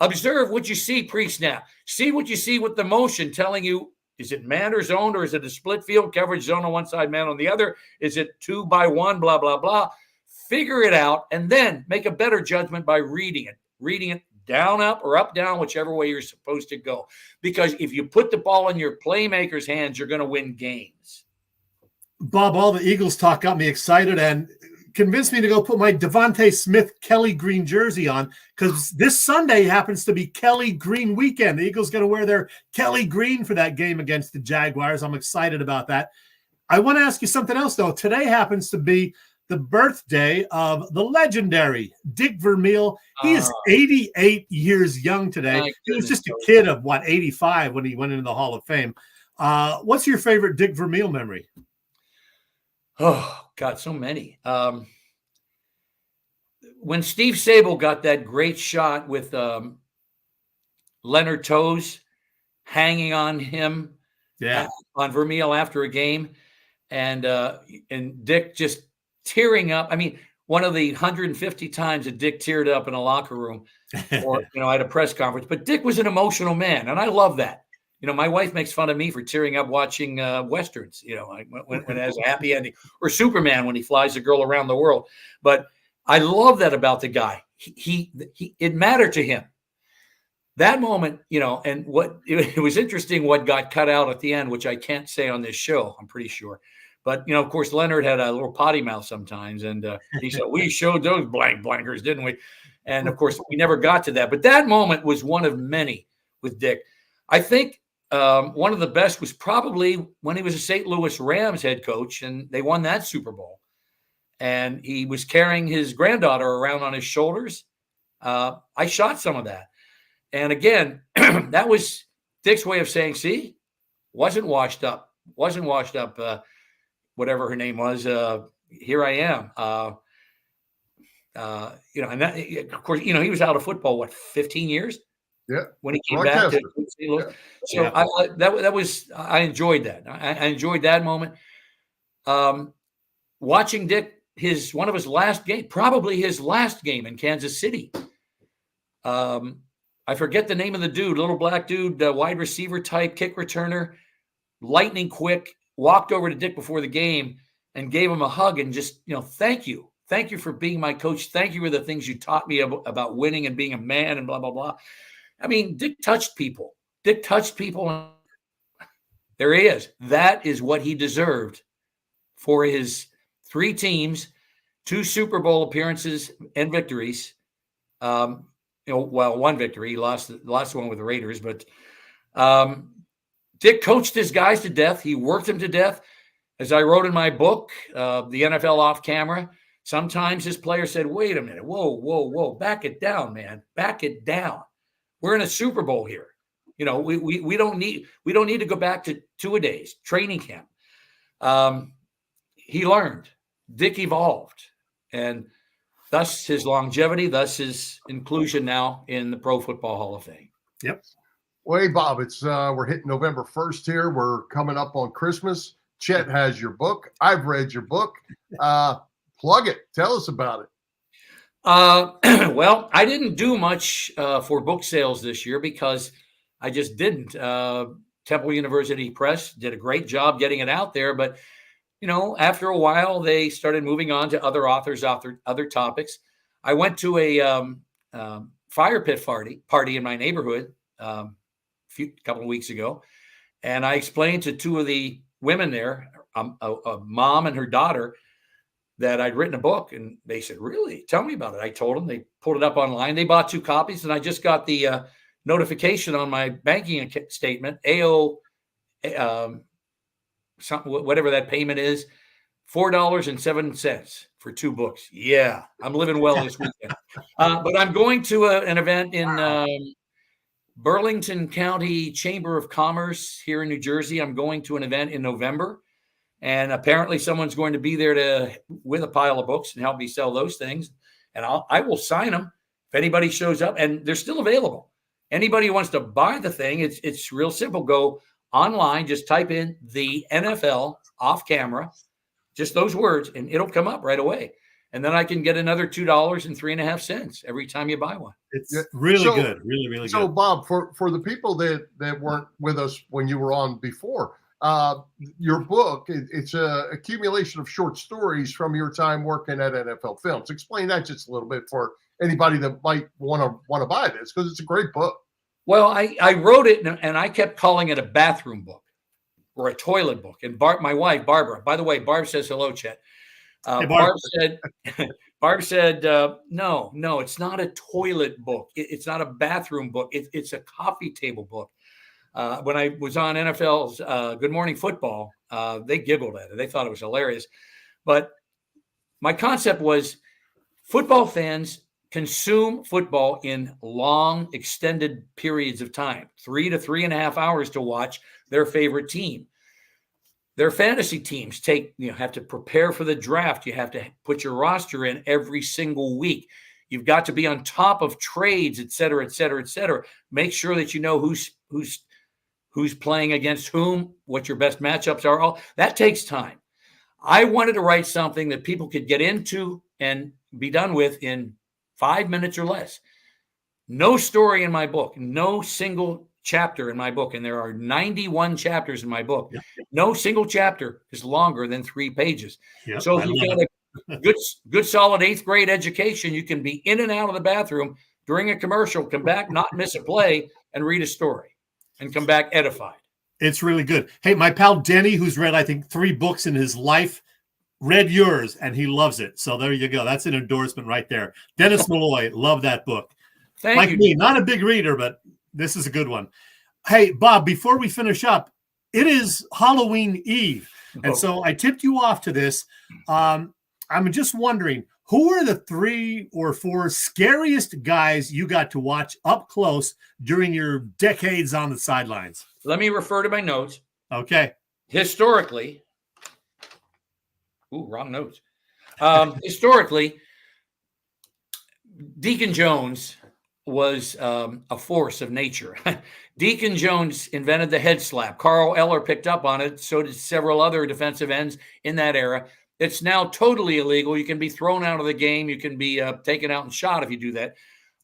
S9: Observe what you see pre-snap. See what you see with the motion telling you, is it man or zone, or is it a split field coverage, zone on one side, man on the other? Is it 2-by-1, blah, blah, blah. Figure it out and then make a better judgment by reading it down, up, or up, down, whichever way you're supposed to go. Because if you put the ball in your playmakers' hands, you're going to win games.
S5: Bob, all the Eagles talk got me excited and convinced me to go put my Devontae Smith Kelly Green jersey on because this Sunday happens to be Kelly Green weekend. The Eagles going to wear their Kelly Green for that game against the Jaguars. I'm excited about that. I want to ask you something else, though. Today happens to be the birthday of the legendary Dick Vermeil. He is 88 years young today. He was just a kid of, 85 when he went into the Hall of Fame. What's your favorite Dick Vermeil memory?
S9: Oh, God, so many. When Steve Sable got that great shot with Leonard Toews hanging on him, on Vermeil after a game, and Dick just tearing up. I mean, one of the 150 times that Dick teared up in a locker room or, at a press conference. But Dick was an emotional man, and I love that. My wife makes fun of me for tearing up watching Westerns, when it has a happy ending, or Superman when he flies a girl around the world. But I love that about the guy. He it mattered to him. That moment, and it was interesting what got cut out at the end, which I can't say on this show, I'm pretty sure. But, of course, Leonard had a little potty mouth sometimes. And he said, we showed those blankers, didn't we? And, of course, we never got to that. But that moment was one of many with Dick. I think one of the best was probably when he was a St. Louis Rams head coach, and they won that Super Bowl. And he was carrying his granddaughter around on his shoulders. I shot some of that. And, again, that was Dick's way of saying, see, wasn't washed up, whatever her name was. Here I am. And that, of course, he was out of football, 15 years?
S4: Yeah.
S9: When he came back to St. Louis. Yeah. So I enjoyed that. I enjoyed that moment. Watching Dick, one of his last game, probably his last game in Kansas City. I forget the name of the dude, little black dude, wide receiver type, kick returner, lightning quick, walked over to Dick before the game and gave him a hug and just, thank you. Thank you for being my coach. Thank you for the things you taught me about winning and being a man and blah, blah, blah. I mean, Dick touched people. And there he is. That is what he deserved for his 3 teams, 2 Super Bowl appearances and victories. One victory. He lost the one with the Raiders. But Dick coached his guys to death. He worked them to death. As I wrote in my book, The NFL Off Camera, sometimes his players said, wait a minute. Whoa. Back it down, man. Back it down. We're in a Super Bowl here. We don't need to go back to 2-a-days, training camp. He learned. Dick evolved. And thus his longevity, thus his inclusion now in the Pro Football Hall of Fame.
S5: Yep.
S4: Well, hey, Bob, it's we're hitting November 1st here. We're coming up on Christmas. Chet has your book. I've read your book. Plug it. Tell us about it.
S9: Well, I didn't do much for book sales this year because I just didn't. Temple University Press did a great job getting it out there, but after a while, they started moving on to other authors, other topics. I went to a fire pit party in my neighborhood a couple of weeks ago, and I explained to 2 of the women there, a mom and her daughter, that I'd written a book, and they said, really? Tell me about it. I told them. They pulled it up online. They bought 2 copies, and I just got the notification on my banking statement, whatever that payment is, $4.07 for 2 books. Yeah, I'm living well this weekend. But I'm going to an event in Burlington County Chamber of Commerce here in New Jersey. I'm going to an event in November, and apparently someone's going to be there with a pile of books and help me sell those things. And I will sign them if anybody shows up, and they're still available. Anybody who wants to buy the thing, it's real simple. Go online, just type in the NFL Off Camera, just those words, and it'll come up right away. And then I can get another $2.03 every time you buy one.
S5: It's really good. Really, really good.
S4: So, Bob, for the people that weren't with us when you were on before, your book, it's an accumulation of short stories from your time working at NFL Films. Explain that just a little bit for anybody that might want to buy this, because it's a great book.
S9: Well, I wrote it, and I kept calling it a bathroom book or a toilet book. And my wife, Barbara, by the way, Barb says hello, Chet.
S5: Hey,
S9: Barb said, no, it's not a toilet book. It's not a bathroom book. It's a coffee table book. When I was on NFL's Good Morning Football, they giggled at it. They thought it was hilarious. But my concept was football fans consume football in long, extended periods of time, 3 to 3.5 hours to watch their favorite team. Their fantasy teams have to prepare for the draft. You have to put your roster in every single week. You've got to be on top of trades, et cetera, et cetera, et cetera. Make sure that you know who's playing against whom, what your best matchups are. All that takes time. I wanted to write something that people could get into and be done with in 5 minutes or less. No story in my book, no single chapter in my book, and there are 91 chapters in my book. Yep. No single chapter is longer than 3 pages. Yep, so if you've got a good solid 8th grade education, you can be in and out of the bathroom during a commercial, come back, not miss a play, and read a story, and come back edified.
S5: It's really good. Hey, my pal Denny, who's read, I think, 3 books in his life, read yours, and he loves it. So there you go. That's an endorsement right there. Dennis Malloy, love that book.
S9: Thank you.
S5: Me, not a big reader, but this is a good one. Hey, Bob, before we finish up, it is Halloween Eve. And so I tipped you off to this. I'm just wondering, who are the 3 or 4 scariest guys you got to watch up close during your decades on the sidelines?
S9: Let me refer to my notes.
S5: Okay.
S9: Historically, wrong notes. Historically, Deacon Jones was a force of nature. Deacon Jones invented the head slap. Carl Eller picked up on it. So did several other defensive ends in that era. It's now totally illegal. You can be thrown out of the game. You can be taken out and shot if you do that.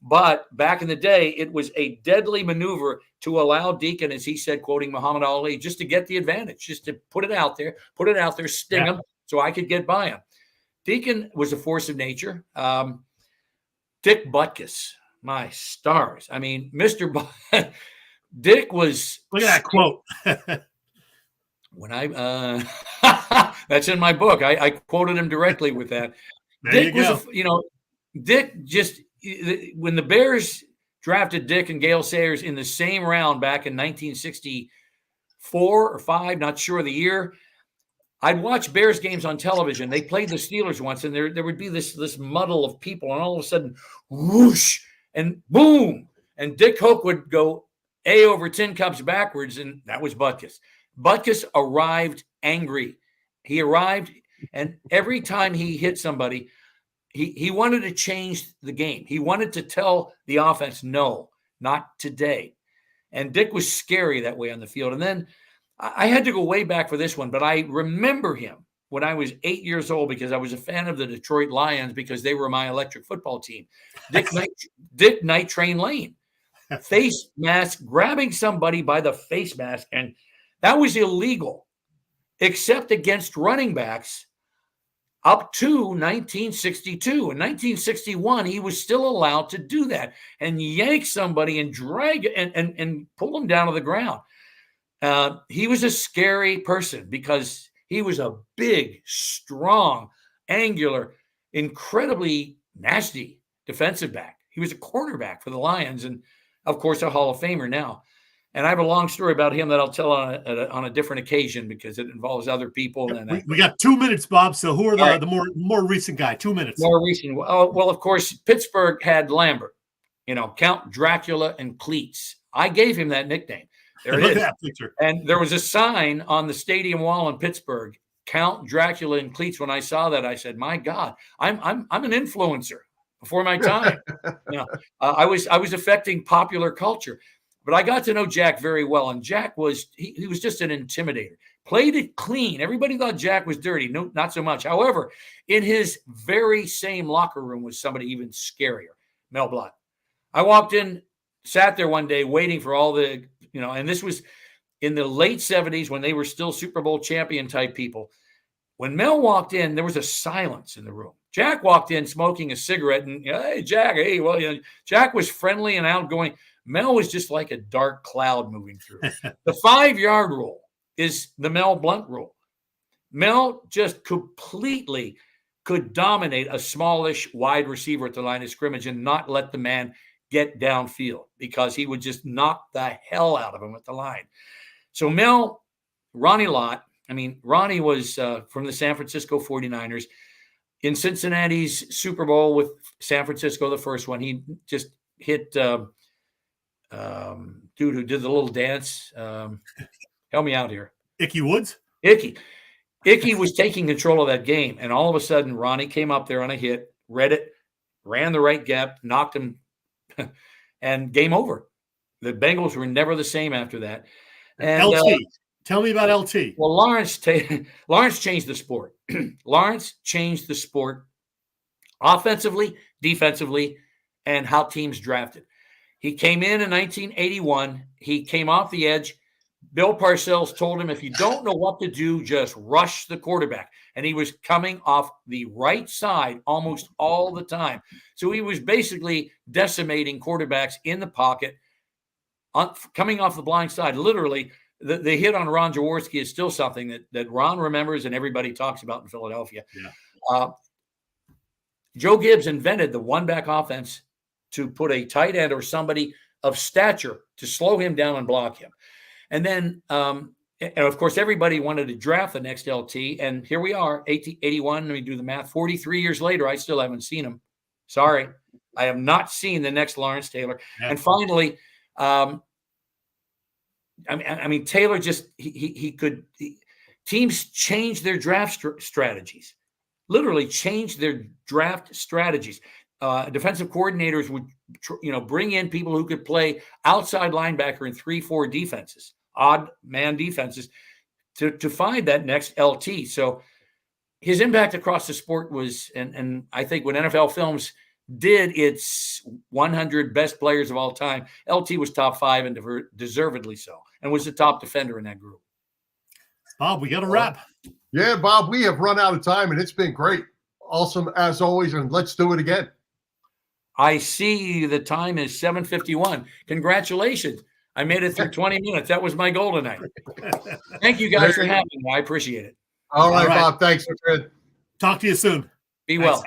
S9: But back in the day, it was a deadly maneuver to allow Deacon, as he said, quoting Muhammad Ali, just to get the advantage, just to put it out there, sting him so I could get by him. Deacon was a force of nature. Dick Butkus, my stars. I mean, Dick was.
S5: Look at that quote.
S9: When that's in my book. I quoted him directly with that.
S5: Dick
S9: was, Dick just, when the Bears drafted Dick and Gale Sayers in the same round back in 1964 or 5, not sure the year, I'd watch Bears games on television. They played the Steelers once, and there would be this muddle of people, and all of a sudden, whoosh, and boom, and Dick Hoke would go A over tin cups backwards, and that was Butkus. Butkus arrived angry. He arrived, and every time he hit somebody, he wanted to change the game. He wanted to tell the offense, no, not today. And Dick was scary that way on the field. And then I had to go way back for this one, but I remember him when I was 8 years old because I was a fan of the Detroit Lions because they were my electric football team. Dick Night Train Lane, face mask, grabbing somebody by the face mask, and that was illegal, except against running backs up to 1962. In 1961, he was still allowed to do that and yank somebody and drag and pull them down to the ground. He was a scary person because he was a big, strong, angular, incredibly nasty defensive back. He was a cornerback for the Lions and, of course, a Hall of Famer now. And I have a long story about him that I'll tell on a different occasion because it involves other people. And
S5: we got 2 minutes, Bob. So who are the more recent guy? 2 minutes.
S9: More recent. Well, of course, Pittsburgh had Lambert, Count Dracula and Cleats. I gave him that nickname. There it is. That picture. And there was a sign on the stadium wall in Pittsburgh, Count Dracula and Cleats. When I saw that, I said, "My God, I'm an influencer before my time." I was affecting popular culture. But I got to know Jack very well, and Jack was he was just an intimidator. Played it clean. Everybody thought Jack was dirty. No, not so much. However, in his very same locker room was somebody even scarier, Mel Blount. I walked in, sat there one day waiting for all the, and this was in the late 70s when they were still Super Bowl champion type people. When Mel walked in, there was a silence in the room. Jack walked in smoking a cigarette, and hey, Jack, Jack was friendly and outgoing. Mel was just like a dark cloud moving through. The 5-yard rule is the Mel Blount rule. Mel just completely could dominate a smallish wide receiver at the line of scrimmage and not let the man get downfield because he would just knock the hell out of him at the line. So Ronnie was from the San Francisco 49ers. In Cincinnati's Super Bowl with San Francisco, the first one, he just hit dude who did the little dance. Help me out here.
S5: Icky Woods?
S9: Icky was taking control of that game, and all of a sudden, Ronnie came up there on a hit, read it, ran the right gap, knocked him, and game over. The Bengals were never the same after that. And,
S5: LT. Tell me about LT.
S9: Well, Lawrence changed the sport. Lawrence changed the sport offensively, defensively, and how teams drafted. He came in 1981. He came off the edge. Bill Parcells told him, if you don't know what to do, just rush the quarterback. And he was coming off the right side almost all the time. So he was basically decimating quarterbacks in the pocket, coming off the blind side, literally the hit on Ron Jaworski is still something that Ron remembers and everybody talks about in Philadelphia.
S5: Yeah.
S9: Joe Gibbs invented the one-back offense to put a tight end or somebody of stature to slow him down and block him. And then, and of course, everybody wanted to draft the next LT. And here we are, 81. Let me do the math. 43 years later, I still haven't seen him. Sorry. I have not seen the next Lawrence Taylor. Yeah. And finally, I mean, Taylor just, teams change their draft strategies, literally change their draft strategies. Defensive coordinators would, bring in people who could play outside linebacker in 3-4 defenses, odd man defenses, to find that next LT. So his impact across the sport was, and I think when NFL Films did its 100 best players of all time, LT was top 5 and deservedly so, and was the top defender in that group.
S5: Bob, we got a wrap.
S4: Yeah, Bob, we have run out of time, and it's been great. Awesome as always, and let's do it again.
S9: I see the time is 7:51. Congratulations. I made it through 20 minutes. That was my goal tonight. Thank you guys for having me. I appreciate it.
S4: All right, Bob. Thanks, Fred.
S5: Talk to you soon.
S9: Be well.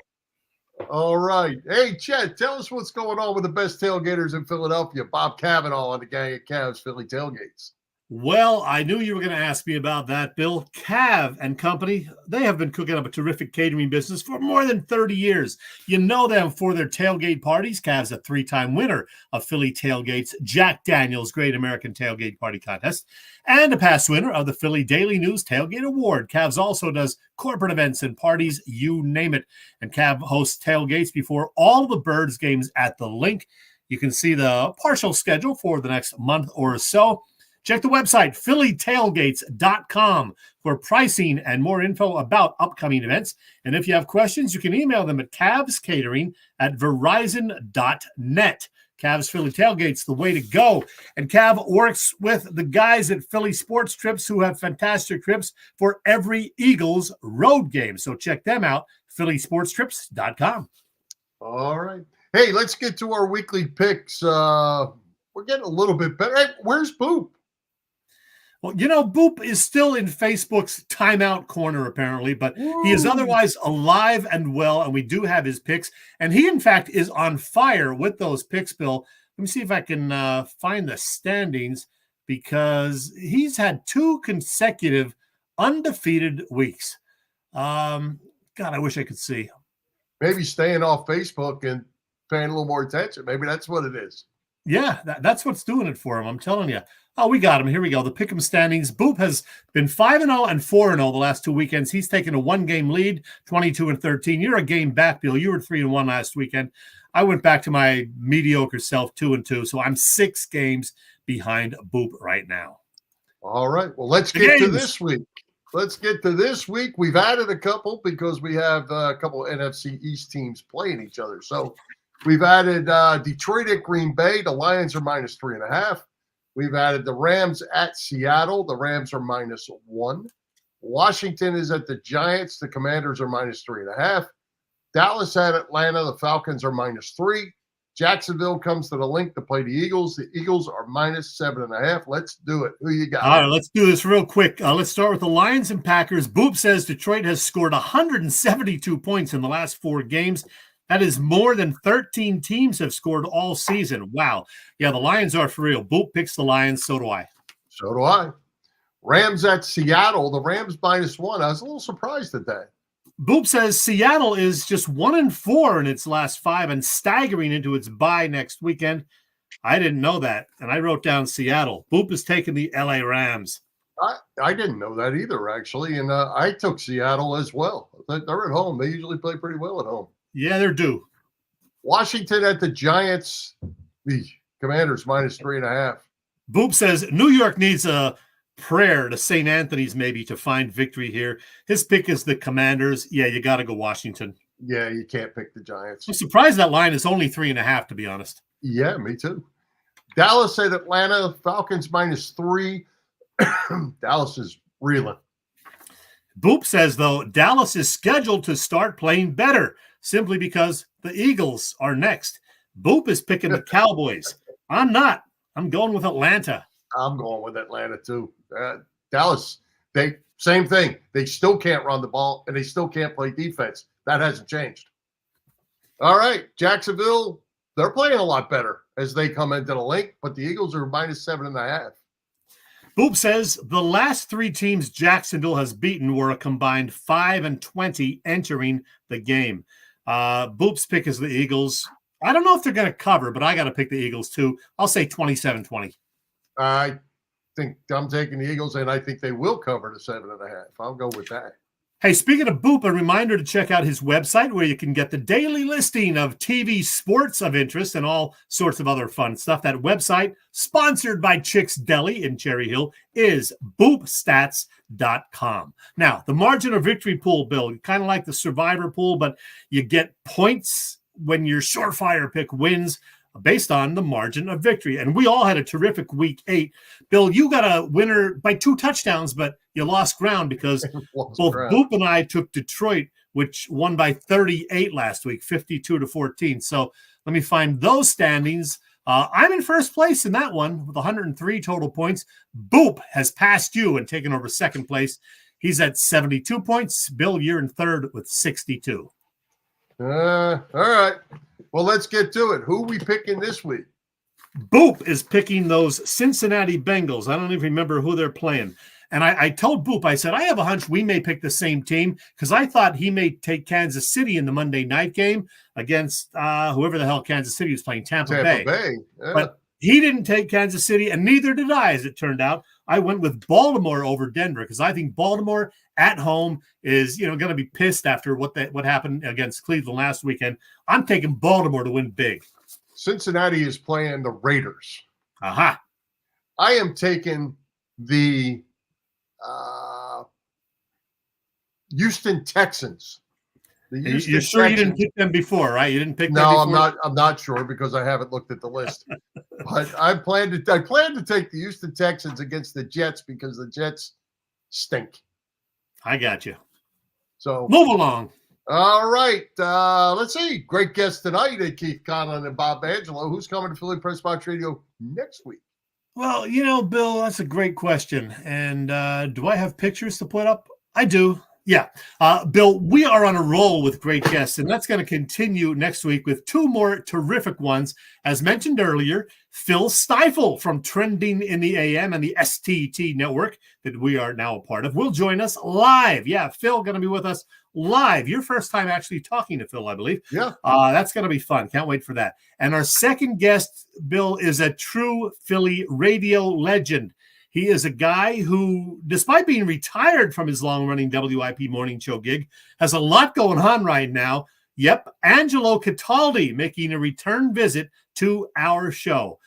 S4: All right. Hey, Chet, tell us what's going on with the best tailgaters in Philadelphia. Bob Cavanaugh and the gang at Cavs Philly Tailgates.
S5: Well, I knew you were going to ask me about that, Bill. Cav and Company, they have been cooking up a terrific catering business for more than 30 years. You know them for their tailgate parties. Cav's a 3-time winner of Philly Tailgate's Jack Daniels Great American Tailgate Party Contest and a past winner of the Philly Daily News Tailgate Award. Cavs also does corporate events and parties, you name it. And Cav hosts tailgates before all the Birds games at the Link. You can see the partial schedule for the next month or so. Check the website, phillytailgates.com, for pricing and more info about upcoming events. And if you have questions, you can email them at cavscatering@verizon.net. Cavs Philly Tailgates, the way to go. And Cav works with the guys at Philly Sports Trips who have fantastic trips for every Eagles road game. So check them out, phillysportstrips.com.
S4: All right. Hey, let's get to our weekly picks. We're getting a little bit better. Hey, where's Boop?
S5: Well, Boop is still in Facebook's timeout corner, apparently, but he is otherwise alive and well, and we do have his picks. And he, in fact, is on fire with those picks, Bill. Let me see if I can find the standings, because he's had 2 consecutive undefeated weeks. God, I wish I could see.
S4: Maybe staying off Facebook and paying a little more attention. Maybe that's what it is.
S5: Yeah, that's what's doing it for him, I'm telling you. Oh, we got him. Here we go. The Pick'em standings. Boop has been 5-0 and 4-0 the last 2 weekends. He's taken a 1-game lead, 22-13. You're a game back, Bill. You were 3-1 last weekend. I went back to my mediocre self, 2-2. So I'm 6 games behind Boop right now.
S4: All right. Well, let's get to this week. We've added a couple because we have a couple of NFC East teams playing each other. So we've added Detroit at Green Bay. The Lions are -3.5. We've added the Rams at Seattle. The Rams are -1. Washington is at the Giants. The Commanders are -3.5. Dallas at Atlanta. The Falcons are -3. Jacksonville comes to the Link to play the Eagles. The Eagles are -7.5. Let's do it. Who you got?
S5: All right, let's do this real quick. Let's start with the Lions and Packers. Boop says Detroit has scored 172 points in the last 4 games. That is more than 13 teams have scored all season. Wow. Yeah, the Lions are for real. Boop picks the Lions. So do I.
S4: So do I. Rams at Seattle. The Rams -1. I was a little surprised at that.
S5: Boop says Seattle is just 1-4 in its last 5 and staggering into its bye next weekend. I didn't know that, and I wrote down Seattle. Boop is taking the LA Rams.
S4: I didn't know that either, actually, and I took Seattle as well. They're at home. They usually play pretty well at home.
S5: Yeah, they're due.
S4: Washington at the Giants. The Commanders -3.5.
S5: Boop says New York needs a prayer to St. Anthony's maybe to find victory here. His pick is the Commanders. Yeah, you got to go Washington.
S4: Yeah, you can't pick the Giants.
S5: I'm surprised that line is only 3.5, to be honest.
S4: Yeah, me too. Dallas at Atlanta. Falcons -3. Dallas is reeling.
S5: Boop says, though, Dallas is scheduled to start playing better simply because the Eagles are next. Boop is picking the Cowboys. I'm not. I'm going with Atlanta.
S4: I'm going with Atlanta too. Dallas, same thing. They still can't run the ball and they still can't play defense. That hasn't changed. All right, Jacksonville, they're playing a lot better as they come into the link, but the Eagles are -7.5.
S5: Boop says the last 3 teams Jacksonville has beaten were a combined 5-20 entering the game. Boop's pick is the Eagles. I don't know if they're going to cover, but I got to pick the Eagles too. I'll say 27-20.
S4: I think I'm taking the Eagles, and I think they will cover the 7.5. I'll go with that.
S5: Hey, speaking of Boop, a reminder to check out his website where you can get the daily listing of TV sports of interest and all sorts of other fun stuff. That website, sponsored by Chick's Deli in Cherry Hill, is boopstats.com. Now, the margin of victory pool, Bill, kind of like the survivor pool, but you get points when your surefire pick wins based on the margin of victory. And we all had a terrific week 8. Bill, you got a winner by 2 touchdowns, but you lost ground because both Boop and I took Detroit, which won by 38 last week, 52-14. So let me find those standings. I'm in first place in that one with 103 total points. Boop has passed you and taken over second place. He's at 72 points. Bill, you're in third with 62.
S4: All right. Well, let's get to it. Who are we picking this week?
S5: Boop is picking those Cincinnati Bengals. I don't even remember who they're playing. And I told Boop, I said, I have a hunch we may pick the same team because I thought he may take Kansas City in the Monday night game against whoever the hell Kansas City was playing, Tampa Bay.
S4: Yeah.
S5: But he didn't take Kansas City, and neither did I, as it turned out. I went with Baltimore over Denver because I think Baltimore at home is, going to be pissed after what happened against Cleveland last weekend. I'm taking Baltimore to win big.
S4: Cincinnati is playing the Raiders.
S5: Aha.
S4: I am taking the Houston Texans.
S5: You're sure you didn't pick them before, right? You didn't pick them before?
S4: No, I'm not sure because I haven't looked at the list. But I plan to take the Houston Texans against the Jets because the Jets stink.
S5: I got you.
S4: So
S5: move along.
S4: All right. Let's see. Great guest tonight, Keith Conlin and Bob Angelo. Who's coming to Philly Press Box Radio next week?
S5: Well, Bill, that's a great question. And do I have pictures to put up? I do. Yeah. Bill, we are on a roll with great guests, and that's going to continue next week with 2 more terrific ones. As mentioned earlier, Phil Stifle from Trending in the AM and the STT network that we are now a part of will join us live. Yeah, Phil going to be with us live. Your first time actually talking to Phil, I believe.
S4: Yeah.
S5: That's going to be fun. Can't wait for that. And our second guest, Bill, is a true Philly radio legend. He is a guy who, despite being retired from his long-running WIP morning show gig, has a lot going on right now. Yep, Angelo Cataldi making a return visit to our show.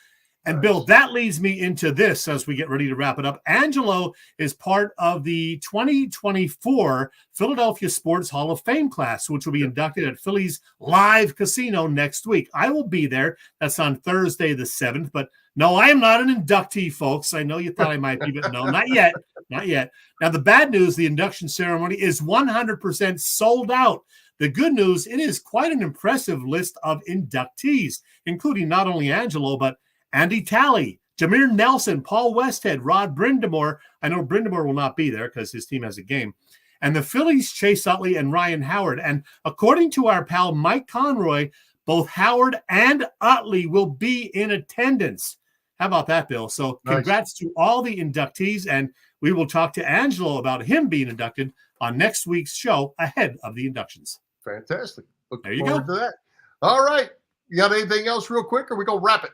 S5: And Bill, that leads me into this as we get ready to wrap it up. Angelo is part of the 2024 Philadelphia Sports Hall of Fame class, which will be inducted at Philly's Live Casino next week. I will be there. That's on Thursday the 7th. But no, I am not an inductee, folks. I know you thought I might be, but no, not yet. Not yet. Now, the bad news, the induction ceremony is 100% sold out. The good news, it is quite an impressive list of inductees, including not only Angelo, but Andy Talley, Jameer Nelson, Paul Westhead, Rod Brindamore. I know Brindamore will not be there because his team has a game. And the Phillies, Chase Utley and Ryan Howard. And according to our pal Mike Conroy, both Howard and Utley will be in attendance. How about that, Bill? So congrats to all the inductees. And we will talk to Angelo about him being inducted on next week's show ahead of the inductions.
S4: Fantastic.
S5: There you
S4: go. To that. All right. You got anything else real quick or we go wrap it?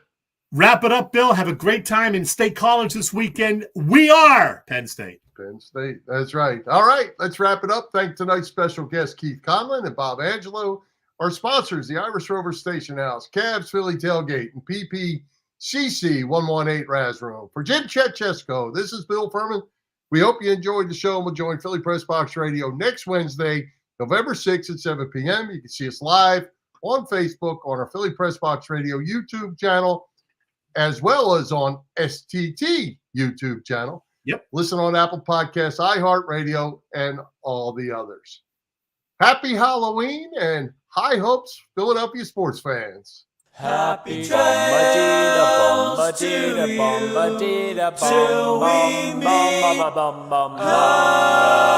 S5: Wrap it up, Bill. Have a great time in State College this weekend. We are Penn State.
S4: Penn State. That's right. All right. Let's wrap it up. Thank tonight's special guests, Keith Conlin and Bob Angelo. Our sponsors, the Irish Rover Station House, Cavs Philly Tailgate, and PPCC 118 Raz Room. For Jim Chet Chesko, this is Bill Furman. We hope you enjoyed the show and we'll join Philly Press Box Radio next Wednesday, November 6th at 7 p.m. You can see us live on Facebook on our Philly Press Box Radio YouTube channel, as well as on STT YouTube channel.
S5: Yep.
S4: Listen on Apple Podcasts, iHeartRadio, and all the others. Happy Halloween and high hopes, Philadelphia sports fans.
S10: Happy trails till we meet again.